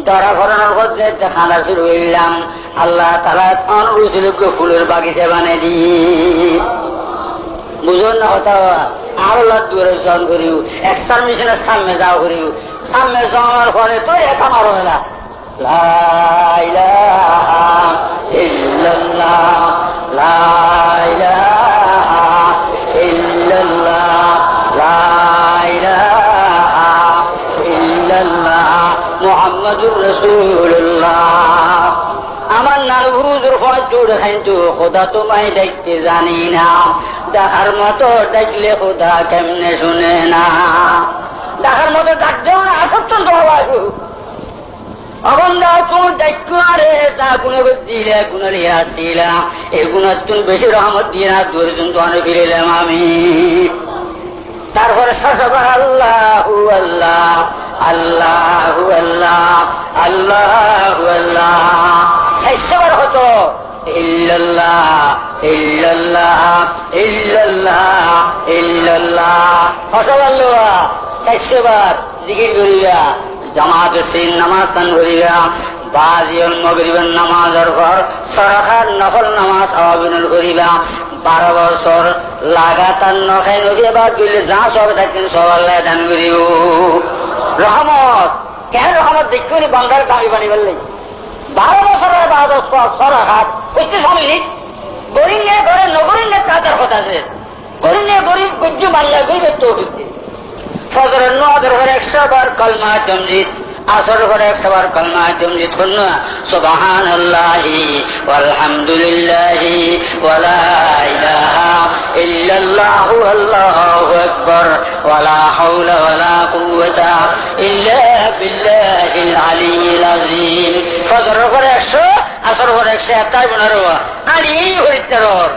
Speaker 1: ধরা ঘরানোর ঘর খানা শুরু হইলাম আল্লাহ তারা অনুরুচিলকে ফুলের বাগিচা বানিয়ে দি বুঝুন না কথা আরো দূরে জন করিও এক্সার মেশিনের সামনে যাও করিও সামনে যাওয়ার পরে তো এটা মারো না লা ইলাহা ইল্লাল্লাহ লা ইলাহা ইল্লাল্লাহ লা ইলাহা ইল্লাল্লাহ মুহাম্মাদুর রাসূলুল্লাহ আমার নাল বুরুজুর ফজুর খাইতো খোদা তোমায় দেখতে জানি না দেখার মতো দেখলে খোদা কেমনে শুনে না দেখার মতো ডাকতেও না আসতেন তো বাবু অবন্ধা তুমি দেখো আরে তা গুণে দিলে গুণের আসছিলা এই গুণের তুমি বেশি রহমত দিয়ে না দুজন তো অনেক ফিরেলাম আমি তারপরে শাসক আল্লাহু আল্লাহ আল্লাহু আল্লাহ আল্লাহু আল্লাহ শেষবার হতো ইল্লাল্লাহ ইল্লাল্লাহ ইল্লাল্লাহ ইল্লাল্লাহ ফসবাল্লাহ শেষবার জিকির করিয়া জামাত সিন নামাজ সান করিয়া বাজিউল মাগরিবের নামাজের পর সরাখার নফল নামাজ আওয়াবিনুল করিবা 12 বছর লাগাতার নখাই নদিয়া বাদ গেলে যা সব থাকেন সব আল্লাহ দান করিব রহমত কেন রহমত দেখুন বাংলার দামি বানি বললে 12 বছরের বাদ সরাখাত 25 মিনিট গরিব নিয়ে ঘরে নগরীর নিয়ে কাজের কথা আছে গরিব নিয়ে গরিব গজ্জু বাংলা গরিবের তো ফজরের নদের ঘরে 100 বার কলমা তামজিদ আসর ঘরে 100 বার কলমা তামজিদ করুন সুবহানাল্লাহি ওয়ালহামদুলিল্লাহি ওয়ালা ইলাহা ইল্লাল্লাহু আল্লাহু আকবার ওয়ালা হাওলা ওয়ালা কুওয়াতা ইল্লা বিল্লাহিল আলিয়্যিল আযীম ফজরের ঘরে 100 আসর ঘরে 121 বনারো আরি হরিচারর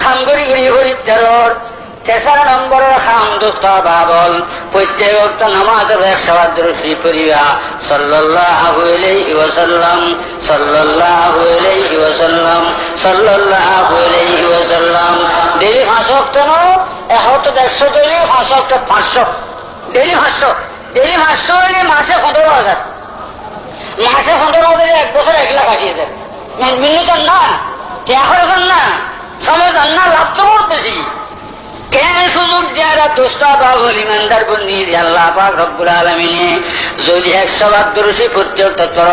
Speaker 1: খামগরি গরি হরিচারর 3 নম্বরের খাম দোস্ত বাবল প্রত্যেক ওয়াক্ত নামাজের 100 বার দরুদ শরীফ পড়িবা সাল্লাল্লাহু আলাইহি ওয়াসাল্লাম সাল্লাল্লাহু আলাইহি ওয়াসাল্লাম সাল্লাল্লাহু আলাইহি ওয়াসাল্লাম ডেইলি 5 ওয়াক্ত না এখন তো 100 ডেইলি 5 ওয়াক্ত 500 ডেইলি 500 হলে মাসে 15,000 মাসে 15,000 1 বছর 1,80,000 মিনিটন না এখন না সময় না লাভ তো করতেছি কেন সুযোগ যারা দোষটা বাবল ইমানদার বন্দি আল্লাহ পাক রব্বুল আলামিনে যদি 100 বার দরুশি প্রত্যেক তত্তর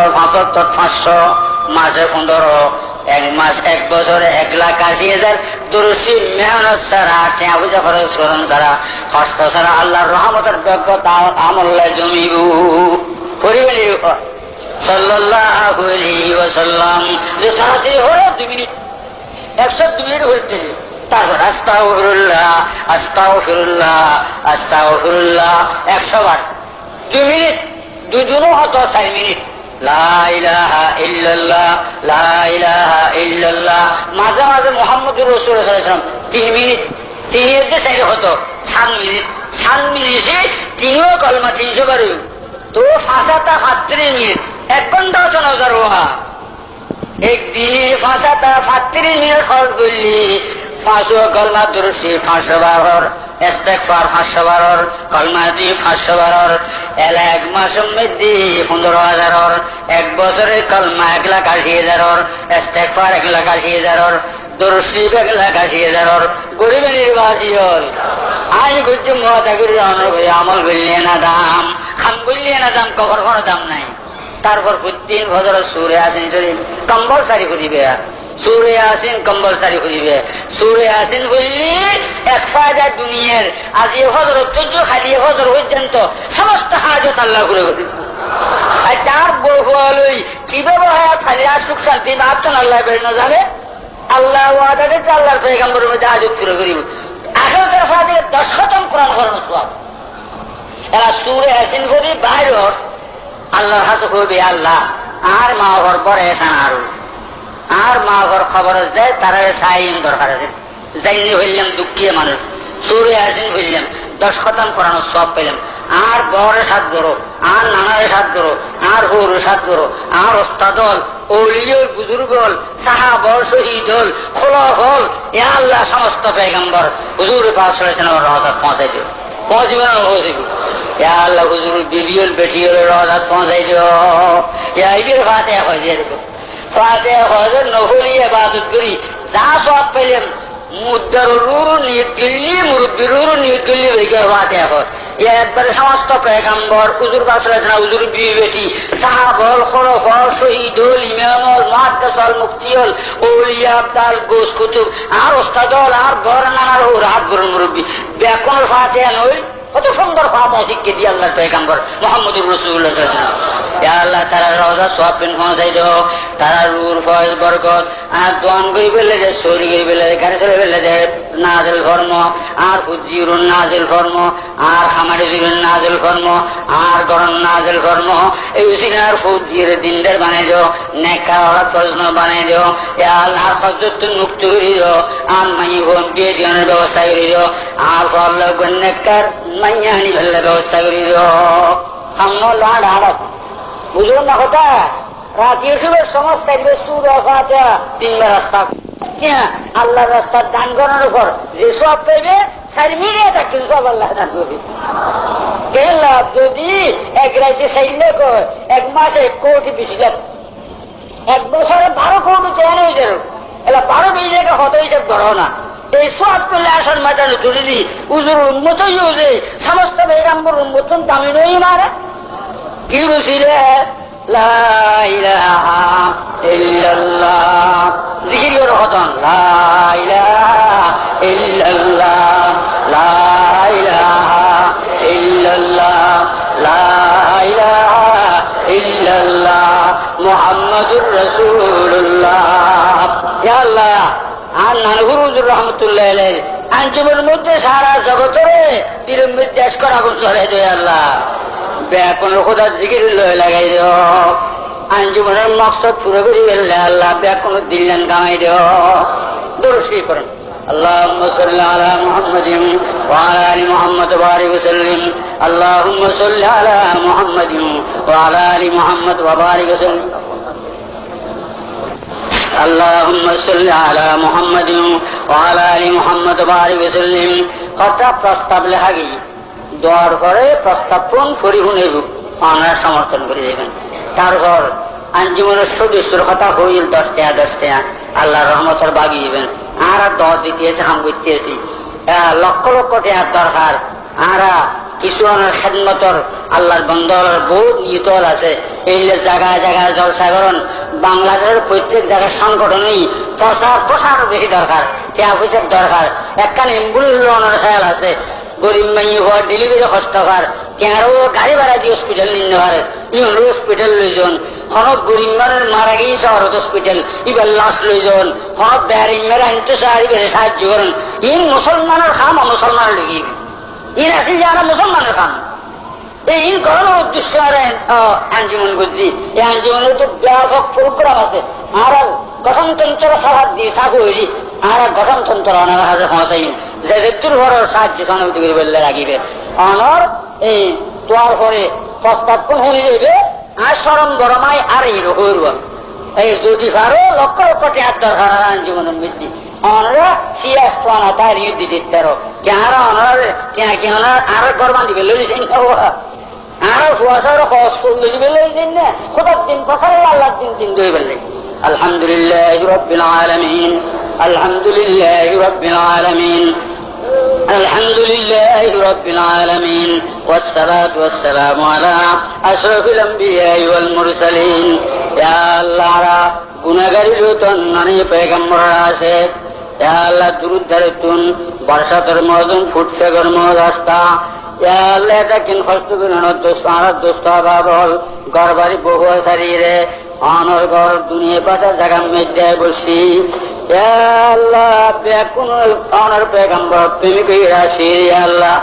Speaker 1: 500 মাসে 15 1 মাস 1 বছরে 1,80,000 দরুশি মেহনত ছাড়া টেয়া পূজা খরচ করন ছাড়া কষ্ট ছাড়া আল্লাহর রহমতের যোগ্যতা আমল্লাহ জমিব পরিবেলি সাল্লাল্লাহু আলাইহি ওয়াসাল্লাম যে তাড়াতাড়ি হলো 2 মিনিট 102 মিনিট হইতে তারপর আস্তাগফিরুল্লাহ আস্তাগফিরুল্লাহ আস্তাগফিরুল্লাহ 100 বার 2 মিনিট দুজনও হতো 4 মিনিট লা ইলাহা ইল্লাল্লাহ লা ইলাহা ইল্লাল্লাহ মাঝে মাঝে মুহাম্মদুর রাসূলুল্লাহ সাল্লাল্লাহু আলাইহি ওয়াসাল্লাম 3 মিনিট 3 এর যে 4 হতো 7 মিনিট 7 মিনিটে তিনও কলমা 300 বার তো 35 মিনিট 1 ঘন্টা তো নজর হওয়া একদিনে 35 মিনিট খরচ করলি 500 কলমা দরুশি 500 বার ইস্তেগফার 500 বার কলমা দি 500 বার 1 মাসের মধ্যে 15,000 1 বছরের কলমা 1,80,000 ইস্তেগফার 1,80,000 দরুশি 1,80,000 গরিবের নির্বাচী হল আজ করছে মহাদাগির আমল বললে না দাম খান বললে না দাম কখনো কোনো দাম নাই তারপর প্রতিদিন ভজর সূরা ইয়াসিন শরীফ কম্পালসারি করিবে সূরা ইয়াসিন কম্পালসারি করিবে সূরা ইয়াসিন বললি এক ফায়দা দুনিয়ার আজ এই ভজর তুজো খালি ভজর পর্যন্ত সমস্ত হাজত আল্লাহ করে দিয়েছে আর যার বলই কিভাবে হয় খালি সুখ শান্তি মাত্র আল্লাহ বেরনো যাবে আল্লাহ ওয়াদা দিতে আল্লাহর পয়গম্বরের মধ্যে হাজত পুরো করিব আখিরাতের ফায়দা 10 খতম কোরআন করানো সওয়াব এরা সূরা ইয়াসিন করি বাইরে আল্লাহর হাতে করবে আল্লাহ আর মা ঘর পরে এসান আর মা ঘর খবর যায় তারা সাইন দরকার আছে যাইনি হইলাম দুঃখিয়ে মানুষ সূরা ইয়াসিন হইলাম 10 খতম করানো সব পেলাম আর বড়ের সাথ ধরো আর নানার সাথ ধরো আর হুর সাথ ধরো আর ওস্তাদল ওলিয় বুজুর্গ হল সাহাবল শহীদ হল খোলফ হল এ আল্লাহ সমস্ত পয়গম্বর হুজুর পাক সাল্লাল্লাহু আলাইহি ওয়াসাল্লাম রওজাত পৌঁছাই দিও পৌঁছিবে না পৌঁছিবে ইয়া আল্লাহ হুজুর বিলিয়ন বেটিয়র রওজাত পৌঁছাই দিও ইয়া ইবির ফাতিহা কইয়ে দিও ফাতিহা কইয়ে নফলি ইবাদত করি যা সওয়াব পেলেন মুদ্দারুর নিয়ত করলি মুরব্বিরুর নিয়ত করলি বেকে ফাতিহা কর ইয়া একবারে সমস্ত পয়গম্বর হুজুর পাক সাল্লাল্লাহু আলাইহি ওয়াসাল্লাম হুজুর বিবি বেটি সাহাবল খোলফ শহীদ হল ইমাম হল মুহাদ্দিস হল মুফতি হল ওলিয়া আব্দাল গোস কুতুব আর ওস্তাদল আর বড় নানার ও রাত গরুর মুরব্বি বেকন ফাতিহা নই কত সুন্দর ফাতিহা শিখে দিয়ে আল্লাহর পয়গম্বর মুহাম্মদুর রাসূলুল্লাহ সাল্লাল্লাহু আলাইহি ওয়াসাল্লাম ইয়া আল্লাহ তারা রওজা সওয়াব বিন পৌঁছাই দাও তারা রূর ফয়েজ বরকত আর দোয়ান করি বলে যে সরি করি বলে গাড়ি চলে বলে যে নাজিল ফরম আর হুজিরুন নাজিল ফরম আর খামারিজুন নাজিল ফরম আর গরম নাজিল ফরম এই উসিনার হুজির দিনদার বানাই দাও নেককার ওরাত ফরজ বানাই দাও ইয়া আল্লাহ হযরতুন মুক্ত করি দাও আর মাই বোন বিয়ে দিনের ব্যবস্থা করি দাও আর আল্লাহ নেককার মাইয়ানি ভালো ব্যবস্থা করি দাও সামনে লাড হাড় বুঝুন না কথা রাজি শুভের সমস্ত সূরা ফাতিহা 3 বার রাস্তা আল্লাহর রাস্তার দান করার উপর যে সব পেবে 4 মিনিটে থাকলে সব আল্লাহ দান করবে কে লাভ যদি এক রাইতে চাইলে কয় 1 মাসে 1 কোটি 20 লাখ 1 বছরে 12 কোটি চেয়ার হয়ে যাবে এলা 12-20 লাখ হতো হিসাব ধরো না এই সব করলে আসার মাথায় তুলে দিই উজুর উন্মত হয়ে সমস্ত পয়গম্বর উন্মতন দামি নই মারা কি রুসিলে লা ইলাহা ইল্লাল্লাহ জিকির হতন লা ইলাহা ইল্লাল্লাহ লা ইলাহা ইল্লাল্লাহ লা ইলাহা ইল্লাল্লাহ মুহাম্মাদুর রাসূলুল্লাহ ইয়া আল্লাহ আর নানহুর হুজুর রাহমাতুল্লাহ আলাইহি আঞ্জুমের মধ্যে সারা জগতের তিরমিজ দেশ করা চলে দেয় আল্লাহ ব্যাকনের খোদার জিকির লয়ে লাগাই দিও আঞ্জুমের মকসদ পুরো করে ফেললে আল্লাহ ব্যাকনের দিল্লান কামাই দিও দরুশি করুন اللهم صل على محمد وعلى ال محمد وبارك وسلم اللهم صل على محمد وعلى ال محمد وبارك وسلم اللهم صل على محمد وعلى ال محمد وبارك وسلم কথা প্রস্তাব লেখাগি দোয়ার পরে প্রস্তাব ফোন ফরি হুনেব আমরা সমর্থন করে দেবেন তারপর আঞ্জুমানের সদস্যর কথা হইল 10 টাকা 10 টাকা আল্লাহর রহমতের বাগিয়েবেন আর 10 দিতেছি হাম করতেছি লক্ষ লক্ষ টাকার দরকার আর কিছু খেদমতর আল্লাহর বন্দর বহুত নিতল আছে এই জায়গায় জায়গায় জলসাগরণ বাংলাদেশের প্রত্যেক জায়গার সংগঠনেই প্রসার বেশি দরকার অফিসের দরকার একখান অ্যাম্বুলেন্স খেয়াল আছে গরিব মাইয়ে হওয়ার ডেলিভারি কষ্টকর কেনারও গাড়ি ভাড়া দিয়ে হসপিটাল নিতে পারে ইউন হসপিটাল লইজন হনক গরিব মানুষ মারা গিয়ে শহরত হসপিটাল ইবার লাশ লইজন হনক বেহারি মেরা ইন্তু সাহায্য করেন ইন মুসলমানের খাম মুসলমানের লেগে ইন আছে যে আমরা মুসলমানের খাম এই ইন করানোর উদ্দেশ্য আর আঞ্জুমন করছি এই আঞ্জুমনের তো ব্যাপক প্রোগ্রাম আছে আর গঠনতন্ত্র সাহায্য দিয়ে সাকু হয়েছি আর গঠনতন্ত্র অনেক হাতে পৌঁছাই যে দুর্ঘর সাহায্য সহানুভূতি করে বললে রাখিবে অনর এই তোয়ার পরে প্রস্তাব কোন শুনি দেবে আর সরম গরমাই আর এই রকম এই যদি পারো লক্ষ লক্ষ টাকার দরকার আঞ্জুমনের মৃত্যু অনরা সিয়াস পানা তার ইউদ্ধ দিতে কেনারা অনার কি অনার আর গরমান দিবে লইছেন আর ফুয়াশার খস দিবে লইছেন না খোদার দিন প্রসার আল্লাহ দিন দিন দুই বেলে আলহামদুলিল্লাহ রাব্বিল আলামিন আলহামদুলিল্লাহ রাব্বিল আলামিন আলহামদুলিল্লাহ রাব্বিল আলামিন والصلاة والسلام على أشرف الأنبياء والمرسلين يا الله গুনাহগারী যতন নানি পয়গম্বর আছে ইয়া আল্লাহ দুরূদ দারতুন বর্ষাতের মজুন ফুটছে গরম রাস্তা ইয়া আল্লাহ তাকিন খস্তগুন দোস্ত বাবল গরবারি বহু শরীরে অনর গর দুনিয়া পাশা জায়গা মধ্যে বসি ইয়া আল্লাহ বেকুন অনর পয়গম্বর প্রেমিক রাশি ইয়া আল্লাহ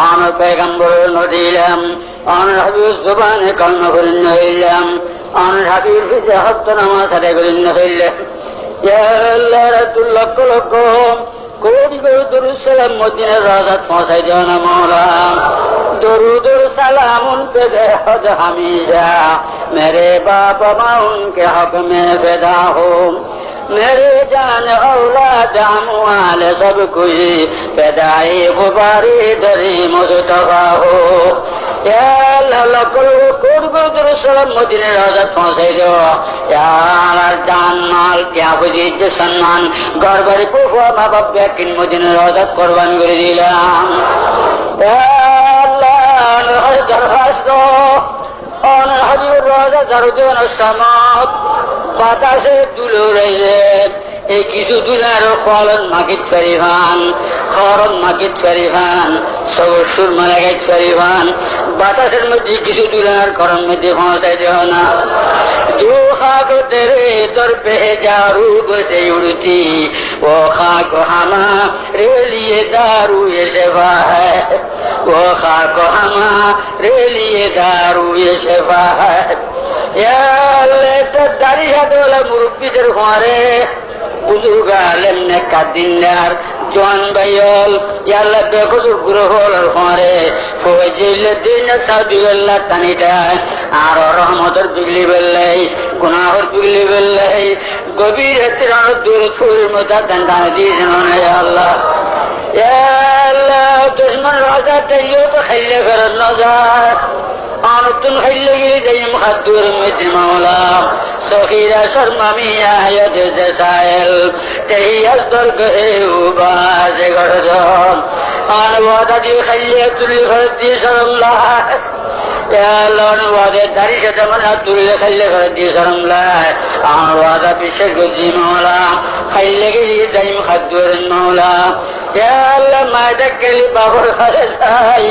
Speaker 1: অনর পয়গম্বর নদিলাম অনর হাবিব জবানে কলমা বলেন হইলাম অনর হাবিব ফিজে হত্য নামাজ আদায় করেন হইলাম ইয়া আল্লাহ রাতুল লক্ষ লক্ষ কোটি কোটি দরুদ সালাম মদিনার রাজাত পৌঁছাই দিও না মওলা দরুদ সালাম উন পে বেহদ হামিদা মেরে বাপ মা উনকে হক মে ফিদা হো मेरे जान औलाद अमवाल सब कोई पैदाए गुबारे दरे मुस्तफा हो या अल्लाह कोट कोट सलाम मदीने राजत पहुंचाई दो या जान माल क्या बुझी सम्मान घर बाड़ी पुआ माँ बाप किन मदीने राजत कुर्बान कर दिलाम या अल्लाह दरखास्त অন হাবিবুর রাজা জারুদেন সামাত বাতাসে দুলো রইলে এই কিছু দুলার ফলন মাকিত ফেরিভান খরন মাকিত ফেরিভান সবসুর মালাগাইত ফেরিভান বাতাসের মধ্যে কিছু দুলার খরন মধ্যে পৌঁছাই দেও না जो खाक तेरे दर पे जारू से उड़ती वो खाक हमारे लिए दारू ये शफा है वो खाक हमारे लिए दारू ये शफा है या अल्लाह दारी हादोला मुरुब्बी दर खारे बुजुर्ग आलम ने कादिनार জোয়ান ভাইল ইয়াল্লাহ দেখো গ্রহর পরে ফজিল দিন সাবিল্লাহ তানিটা আর রহমতের বিগলি বেল্লাই গুনাহর বিগলি বেল্লাই গভীর রাতের দূর ফুল মতা দান দিয়েছেন ইয়া আল্লাহ ইয়া আল্লাহ দুশমন রাজা তাইও তো খাইলে ফেরত না যায় আনতুন খাইলে গিয়ে দেইম খাদুর মিতি মাওলা সখিরা শর্মামিয়া ইয়াদ জাসাইল তেহিয়াস দরগহে উবাজ গরজন আনওয়াদা দি খাইলে তুলি ফরদি সাল্লাহ ইয়া আল্লাহ আনওয়াদা দারি সাথে মানে তুলি খাইলে ফরদি সাল্লাহ আনওয়াদা বিশেষ গজি মাওলা খাইলে গিয়ে দেইম খাদুর মাওলা ইয়া আল্লাহ মাদা কলি বাবর খালে যাই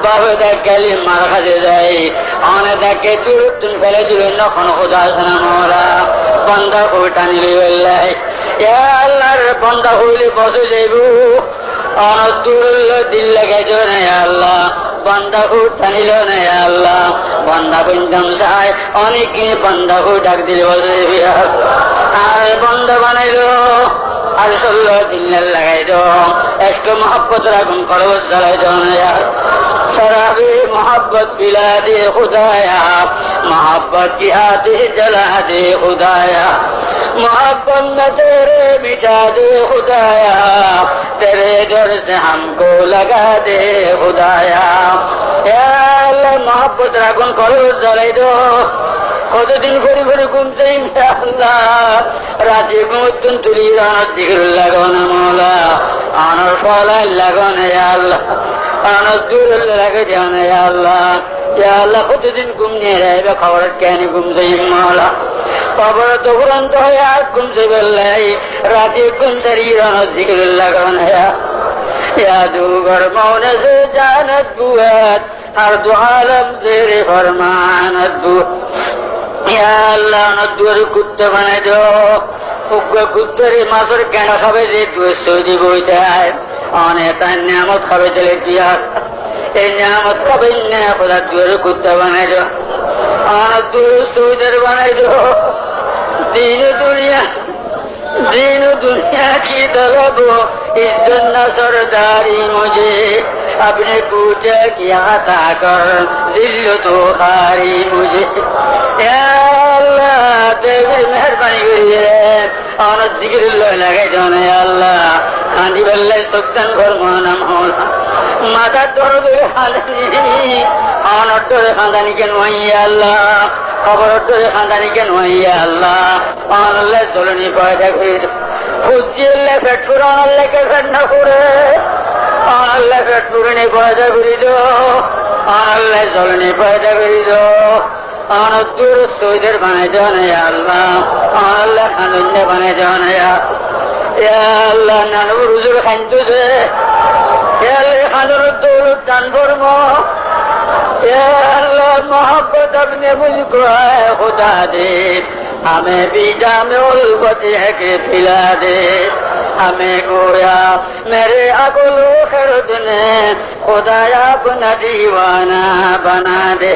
Speaker 1: বাবুদা কালি মার খাতে যাই অনেকে তুই ফেলে দিলেন না কোনো খোদা শোনা মোরা বন্ধা হয়ে টানিলে বললাই আল্লাহর বন্ধা হইলে বসে যাইব অনতুল দিল লাগাইছ না আল্লাহ বন্ধা হয়ে টানিল না আল্লাহ বন্ধা বন্ধম চাই অনেকে বন্ধা হয়ে ডাক দিলে বসে যাবি আর বন্ধা বানাইল আর 16 দিন লাগাই দো একটু মহব্বত রাখুন খরচ জ্বালাই দো না शराबी मोहब्बत पिला दे खुदाया मोहब्बत की आतिश जला दे खुदाया मोहब्बत में तेरे मिटा दे खुदाया तेरे डर से हमको लगा दे खुदाया मोहब्बत रागुन करो जलाई दो কতদিন করে করে ঘুমতে আল্লাহ রাতে ঘুমতুন তুলি রানার দিকে লাগানো মৌলা আনার ফলাই লাগানো আল্লাহ আনার দূর লাগে জানে আল্লাহ আল্লাহ কতদিন ঘুম নিয়ে রাখবে খবর কেন ঘুমতে মৌলা খবর তো উড়ন্ত হয়ে আর ঘুমতে বেল্লাই রাতে ঘুম সারিয়ে রানার দিকে লাগানো जादूगर मौन से जानत बुआत हर दो आलम तेरे फरमानत बु या अल्लाह नदुर कुत्ते बने दो उग्र कुत्ते रे मासर कहना खावे जे तू सोजी बोइताय आने ता नियामत खावे चले दिया ए नियामत खावे ने खुदा दुर कुत्ते बने दो आन दुर सोजर बने दो दीन दुनिया की तलब इज्जत न सरदारी मुझे अपने पूछे किया था कर दिल तो खारी मुझे या अल्लाह तेरी मेहरबानी करिए और जिक्र लगे जाने अल्लाह खांदी बल्ले सुक्तन फरमाना मौला माथा दर्द खांदानी और डरे खांदानी के नहीं अल्लाह खबर डरे खांदानी के नहीं अल्लाह और अल्लाह चलनी पैदा करी खुजिले फेटपुरान अल्लाह के फेट न करे और अल्लाह फेटपुरनी पैदा करी दो और अल्लाह चलनी पैदा करी दो और दूर सोइदर बने जाने अल्लाह और अल्लाह खानुन्ने बने जाने या अल्लाह नानू रुजुर खांतु से या अल्लाह खानुर दौलत दान फरमा या अल्लाह मोहब्बत अपने मुझको है खुदा दे हमें भी जामे उल्फत है के पिला दे हमें गोया मेरे अगलो खरद ने खुदाया अपना दीवाना बना दे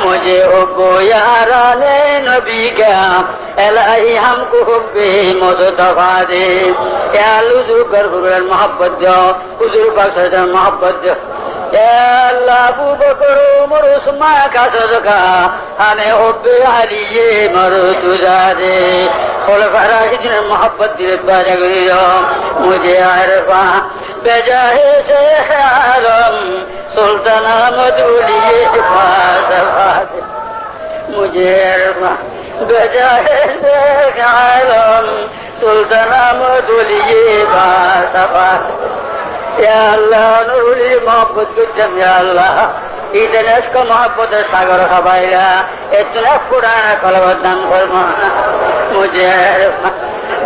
Speaker 1: मुझे हुब्बो याराने नबी का इलाही हमको हुब्बे मुस्तफा दे या हुजूर कर मोहब्बत दो हुजूर पाक सल्लल्लाहु मोहब्बत दो या अल्लाह अबू बकर उमर उस्मान का सदका हमें हुब्बे अली ये मरतुजा दे खुलफा राशिदीन मोहब्बत दिल पैदा करियो मुझे अरफा बेजाहे शेख आलम सुल्तान अहमद वली फासफा दे मुझे अरफा बेजाहे शेख आलम सुल्तान अहमद वली फासफा या अल्लाह नूरी मोहब्बत कुचम या अल्लाह इतने इसको मोहब्बत सागर खबाइला इतना पुराना कलवतन फरमाना मुझे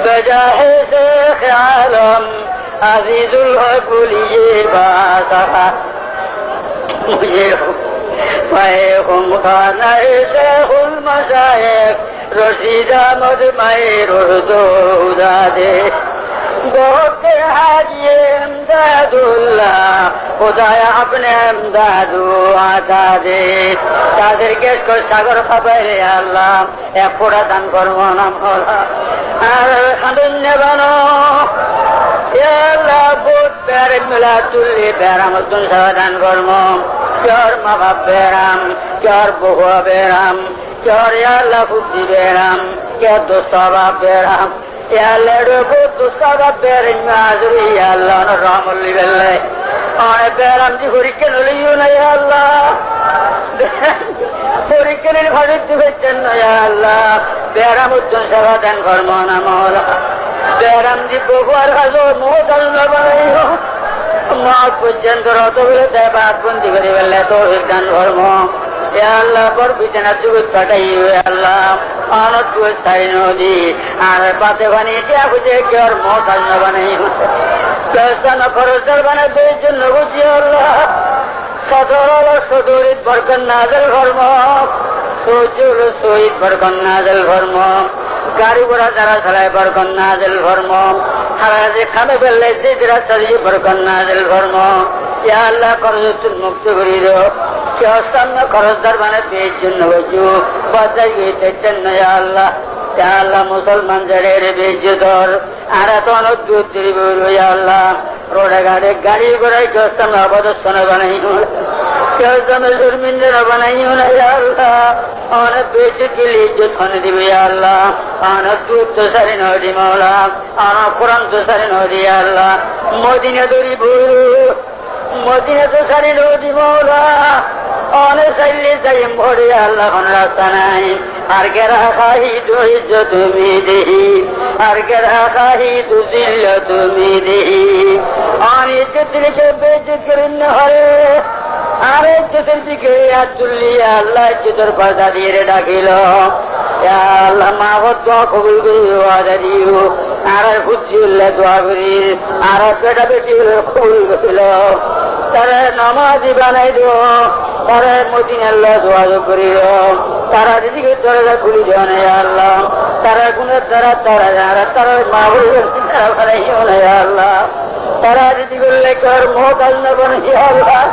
Speaker 1: बजाहे से ख्यालम अजीजुल हकुलिये बासहा मुझे पाए हम खाना शेखुल मशाइख रशीदा मदमाए रुदो उदा दे बहुत हाजिए इमदादुल्लाह खुदाया अपने इमदादु आता दे ताদের কে সাগর খাবারে আল্লাহ এক ফোঁটা দান করবো না মওলা আর খান্দুন্নে বানো ইয়া আল্লাহ বহুত প্যারে মিলা তুলি প্যারাম তুন সাদান করবো চার মা বাপ বেরাম চার বহু বেরাম চার ইয়া আল্লাহ বুদ্ধি বেরাম কে দোস্ত বাপ বেরাম या लड़ो तो सारा बेरिंग माजरी या अल्लाह न रामली बेल्ले और बेरम जी हुरिकन लियो न या अल्लाह हुरिकन भरित बेचन या अल्लाह बेरम उद्दन सवादन फरमाना मौला बेरम जी बहुआर हजो मोदल न बनाइयो मात पुजन करो तो बोले देबात बंदी करी बेल्ले तो हिदन फरमा या अल्लाह पर बिचना जुगत पटाई हुए अल्लाह आनत को साइनो दी आर बाते बनी क्या कुछ कर मौत न बनाई कैसा न खरचर बने बेचन न कुछ अल्लाह सदर सदुरित बरकन नाजल फरमा सोचुर सोईत बरकन नाजल फरमा गाड़ी घोड़ा जरा चलाए बरकन नाजल फरमा हरा से खाने बेले से जरा सरी बरकन नाजल फरमा या अल्लाह कर्ज मुक्त करी दो क्या सामने खरचदार बने बेचन न बचू बचाई तेचन या अल्लाह मुसलमान जड़े बेचतर आरा तो अनुद्दूत त्रिपुर या अल्लाह रोडे घाटे गाड़ी घोड़ा क्या सामने आबाद सोने बनाई क्या सामने शर्मिंदे न बनाई हो ना या अल्लाह आने बेच के लिए इज्जत होने दी या अल्लाह आने दूध तो सारे न दी मौला आना कुरान तो सारे न दी या अल्लाह मोदी ने तो सारी नो दी मौला অনেক চাইলে চাই ভরে আল্লাহ কোন রাস্তা নাই আর কেরা খাহি ধৈর্য তুমি দেহি আর কেরা খাহি দুজিল্য তুমি দেহি অনেক দিকে বেঁচে করেন হরে আরে ইজ্জতের দিকে হাত তুললিয়া আল্লাহ ইজ্জতের পর্দা দিয়ে ডাকিল আল্লাহ মা দোয়া কবুল করি ওয়াদা দিও আর বুঝছি উল্লাহ দোয়া করি আর পেটা পেটি কবুল করিল তারা নামাজি বানাই দিও তারা মদিন আল্লাহ দোয়া করিল তারা দিদিকে দরজা খুলি দেওয়া নেই আল্লাহ তারা গুণের দ্বারা তারা যারা তারা মা বলবেন তারা বানাইও নেই আল্লাহ তারা দিদি করলে কর মহতাজ না বানাই আল্লাহ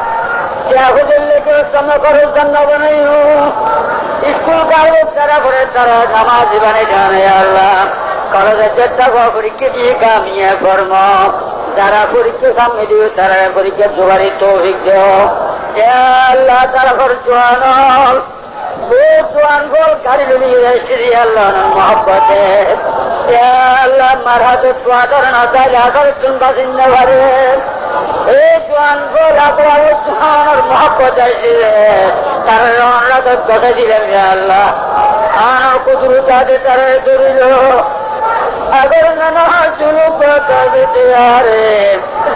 Speaker 1: স্কুল কলেজ তারা করে তারা নামাজ বানাই জানে আল্লাহ কলেজের চেষ্টা পরীক্ষা দিয়ে কামিয়ে কর্ম যারা পরীক্ষা সামনে দিও তারা পরীক্ষা জোগাড়ি তৌফিক দিও আল্লাহ তারা ঘর জোয়ান জোয়ান গোল গাড়ি নিয়ে শ্রী আল্লাহ মহব্বতে আল্লাহ মার হাতে চুয়াটার না চাইলে আঠারো জন বাসিন্দা ঘরে এই জোয়ান গোল আপনার মহব্বত তারা কথা দিলেন আল্লাহ আমার কুদরু তাদের তারা ধরিল अगर नना चुनु को कविते आरे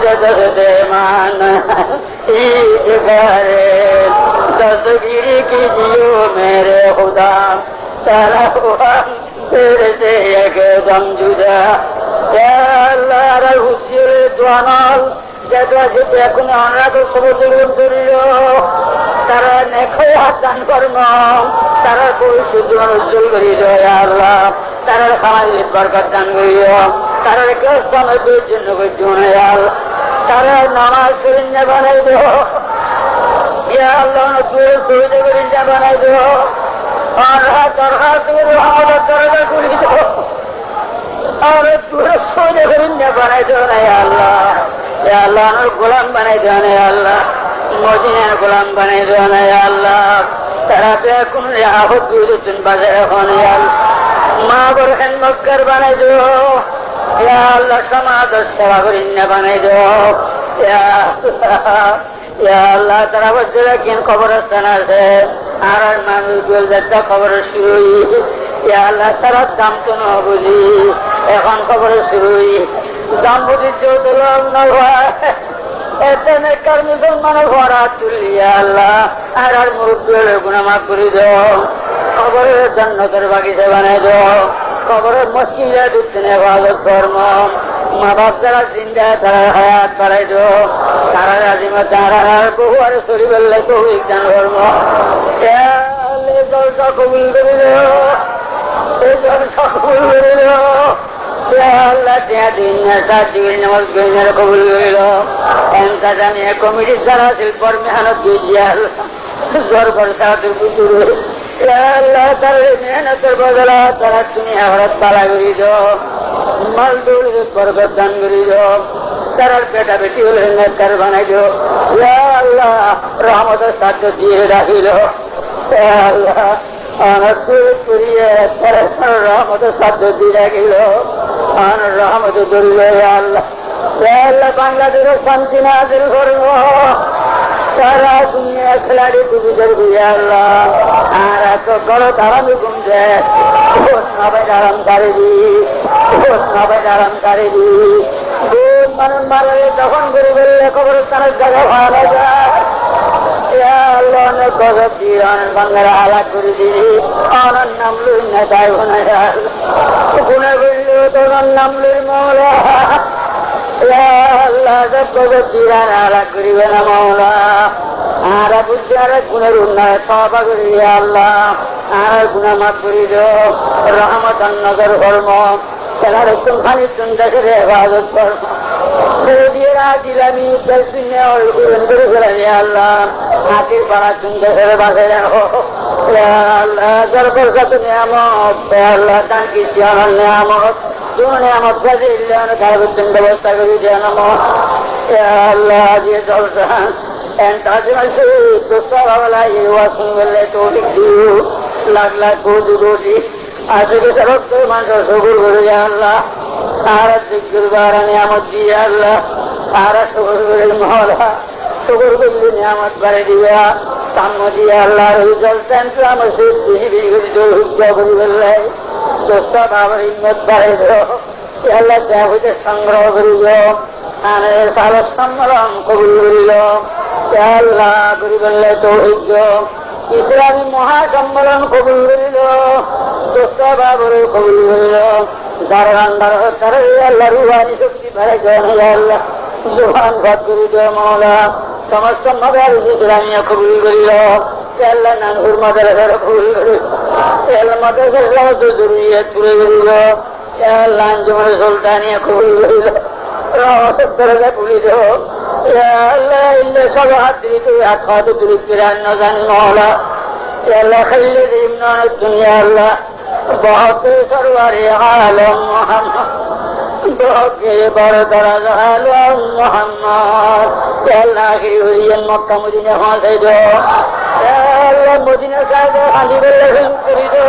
Speaker 1: जगत दे मान ईद करे दस्तगिरी कीजियो मेरे खुदा तारा हुआ तेरे से एकदम जुदा या अल्लाह रहुसिर द्वानाल जगह जिते এখন আমরা তো সবুজ করিল তারা নেখে হাত দান কর্ম তারা পরিশুদ্ধ উজ্জ্বল করি দয়া আল্লাহ তারা খামাইলে বরকত দান করিও তারা কেউ জন্য করছিল তারা নামাজ করিঞ্জা বানাই দো ইয়া আল্লাহ তুই সুবিধা করিঞ্জা বানাই দো আর দরখাস্ত করে আমাদের দরজা করি দো আর তুই সুবিধা করিঞ্জা বানাই দো না আল্লাহ ইয়া আল্লাহ আমার গোলাম বানাই দো না আল্লাহ মদিনার গোলাম বানাই দো না আল্লাহ তারা তো এখন আহত দুই বাজারে এখন মা বরখান মক্কার বানাই দো ইয়া আল্লাহ সমাজ সেবা করিন্না বানাই দো ইয়া আল্লাহ তারা বলছে কেন কবরস্থান আছে আর মানুষ একটা খবর শুরু ইয়া আল্লাহ তারা দাম তো না বুঝি এখন খবর শুরু দাম বুঝি চৌধুরী না হয় এখানে কার মুসলমানের ঘর হাত তুলিয়া আল্লাহ আর মুরব্বী গুণা মাফ করে দাও খবরের জান্নাতের বাগিচা বানাই দাও খবরের মুশকিলে দুদিনে ইবাদত কর্ম মা বাপ যারা জিন্দা তারা হায়াত বাড়াই দাও তারা রাজিমা তারা বহু আর শরীর তৌফিক দান কর্ম এই জলসা কবুল করে দাও এই জলসা কবুল করে দাও আল্লাহ ત્યાં દિનના સાચી નમાઝ ગઈને કબૂલ કરી લો એમ સામે કમિટી સારા પર મહેનત કીજીએ જોર પર સાચું પૂછું আল্লাহ তার মেহনতের বদলা তারা তুমি আখরাত পালা করি দো মাল দৌড়ের বরকত দান করি দো তারার বেটা বেটি হলে নেতার বানাই দো আল্লাহ রহমতের সাহায্য দিয়ে রাখিল আল্লাহ আমার করিয়ে তারা রহমতের সাহায্য দিয়ে রাখিল আমার রহমত ধরল আল্লাহ আল্লাহ বাংলাদেশের শান্তি নাজিল করব সারা দুনিয়া খেলাড়ি তুমি করবি আল্লাহ আর এত বড় দাঁড়ানো ঘুমছে সবাই আরাম কারিবি সবাই আরাম কারিবি দুধ মানুষ মারে তখন করে বললে কবরস্থানের জায়গা ভালো যায় আল্লাহ অনেক গজব দিয়ে অনেক বাংলার হালাক করে দিবি অনার নাম লই না তাই বোনা গুণে বলল তোর নাম লই মৌলা আল্লাহ গজব দিয়ে হালাক করিবে না মৌলা আর বুঝছি আর গুণের উন্নয়ন সবা করি আল্লাহ আর গুণা মাফ করি দো রহমত নগর কর্ম খেলার খানি দেশের হেফাজত কর্ম দিলামি করে ফেলে আল্লাহ হাতির পাড়া দেশের বাসে আল্লাহ জলপর কত নিয়ামত আল্লাহ দান কৃষি আমার নিয়ামত তুমি নিয়ামত কাজে ব্যবস্থা করি দেন আল্লাহ দিয়ে জলসান লাখ লাখ কোটি কোটি আজকে রক্ত মানুষ সবুর করে আল্লাহ আর দিগ্গুরবারা নিয়ামত দিয়ে আল্লাহ আর সবুর করে মহলা সবুর করলে নিয়ামত বাড়ি দিয়া সামনে আল্লাহ চলছেন আমার করি বললে দোস্ত বাবার হিম্মত বাড়ে আল্লাহ দেবদের সংগ্রহ করিল সালস সম্মেলন কবুল করিল আল্লাহ করি বললে তৌহিদ ইসলামী মহাসম্মেলন কবুল করিল দোস্ত বাবর কবুল করিল যার রান্নার হত্যারে আল্লাহ রুহানি শক্তি বাড়ে আল্লাহ জোহান ভাত করিল মৌলা সমস্ত মাদার ইসলামিয়া কবুল করিল আল্লাহ নানহুর মাদার কবুল করিল আল্লাহ মাদার সমস্ত জরুরিয়াত পুরে করিল আল্লাহ আঞ্জুমান সুলতানিয়া কবুল করিল রহমতের দরজা খুলিল আল্লাহ ইল্লে সব হাত দিলি তুই হাত খাওয়াতে তুলি কিরান্ন জানি মৌলা আল্লাহ খাইলে ইমনান দুনিয়া আল্লাহ बहुत सरवारे आलम मोहम्मद बहुत बड़ दराज आलम मोहम्मद अल्लाह की हुरियत मक्का मदीना फांसे दो अल्लाह मदीना साहब हाजी बल्ले फिल्म करी दो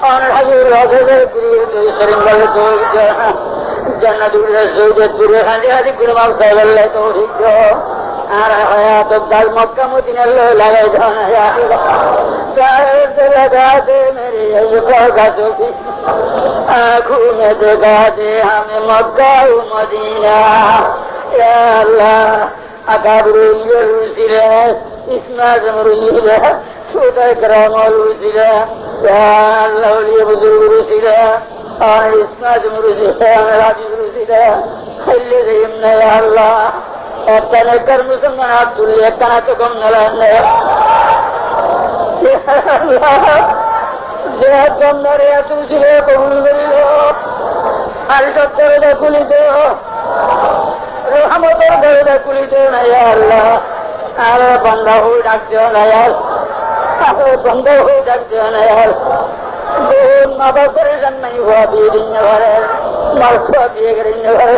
Speaker 1: और हजूर राजे गुरु सरीम वाले तो जन्नत रसूलत पूरे हाजी हाजी गुरु माफ साहब अल्लाह तो दो আর হায়াত দাল মক্কা মদিনা লাগাই জানা साथ लगा दे मेरी अल्फा की आँखों में जगा दे हमें मक्का मदीना या अल्लाह अकाबरुल रुसिला इस्माइल रुसिला छोटा कराम रुसिला या अल्लाह वली बुजुर्ग रुसिला और इस्माइल रुसिला राजी रुसिला खल्ले देना या अल्लाह अपने कर्म संगना तुल्य कना तो कम न रहने रे तुझे कबूल करी लो हर सब दर्द खुली दो रहमत दर्द खुली दो ना या अल्लाह अरे बंदा हो डाक दो ना यार अरे बंदा हो डाक दो ना यार माँ बाप परेशान नहीं हुआ भी दिन भरे माँ बाप भी दिन भरे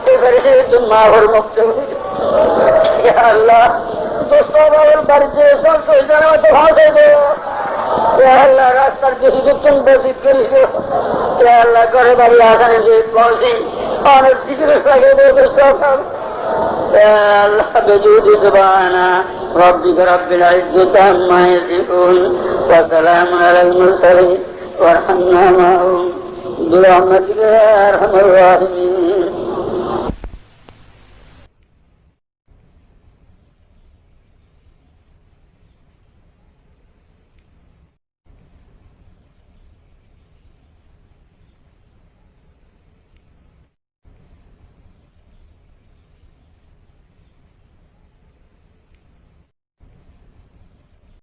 Speaker 1: फिर से तुम माँ और मुक्त हुई या अल्लाह दोस्तों और बच्चे सब सोचना तो भाग दो या अल्लाह रास्ता किसी को तुम बेसिक करी दो या अल्लाह करे बड़ी आसानी से पहुंची और जिक्र लगे दो दोस्तों या अल्लाह बजूद ज़ुबाना रब्बिक रब्बिल इज्जति अम्मा यसिफून व सलामुन अलल मुरसलीन वरहमना माहुम बिरहमतिका या अरहमर राहिमीन।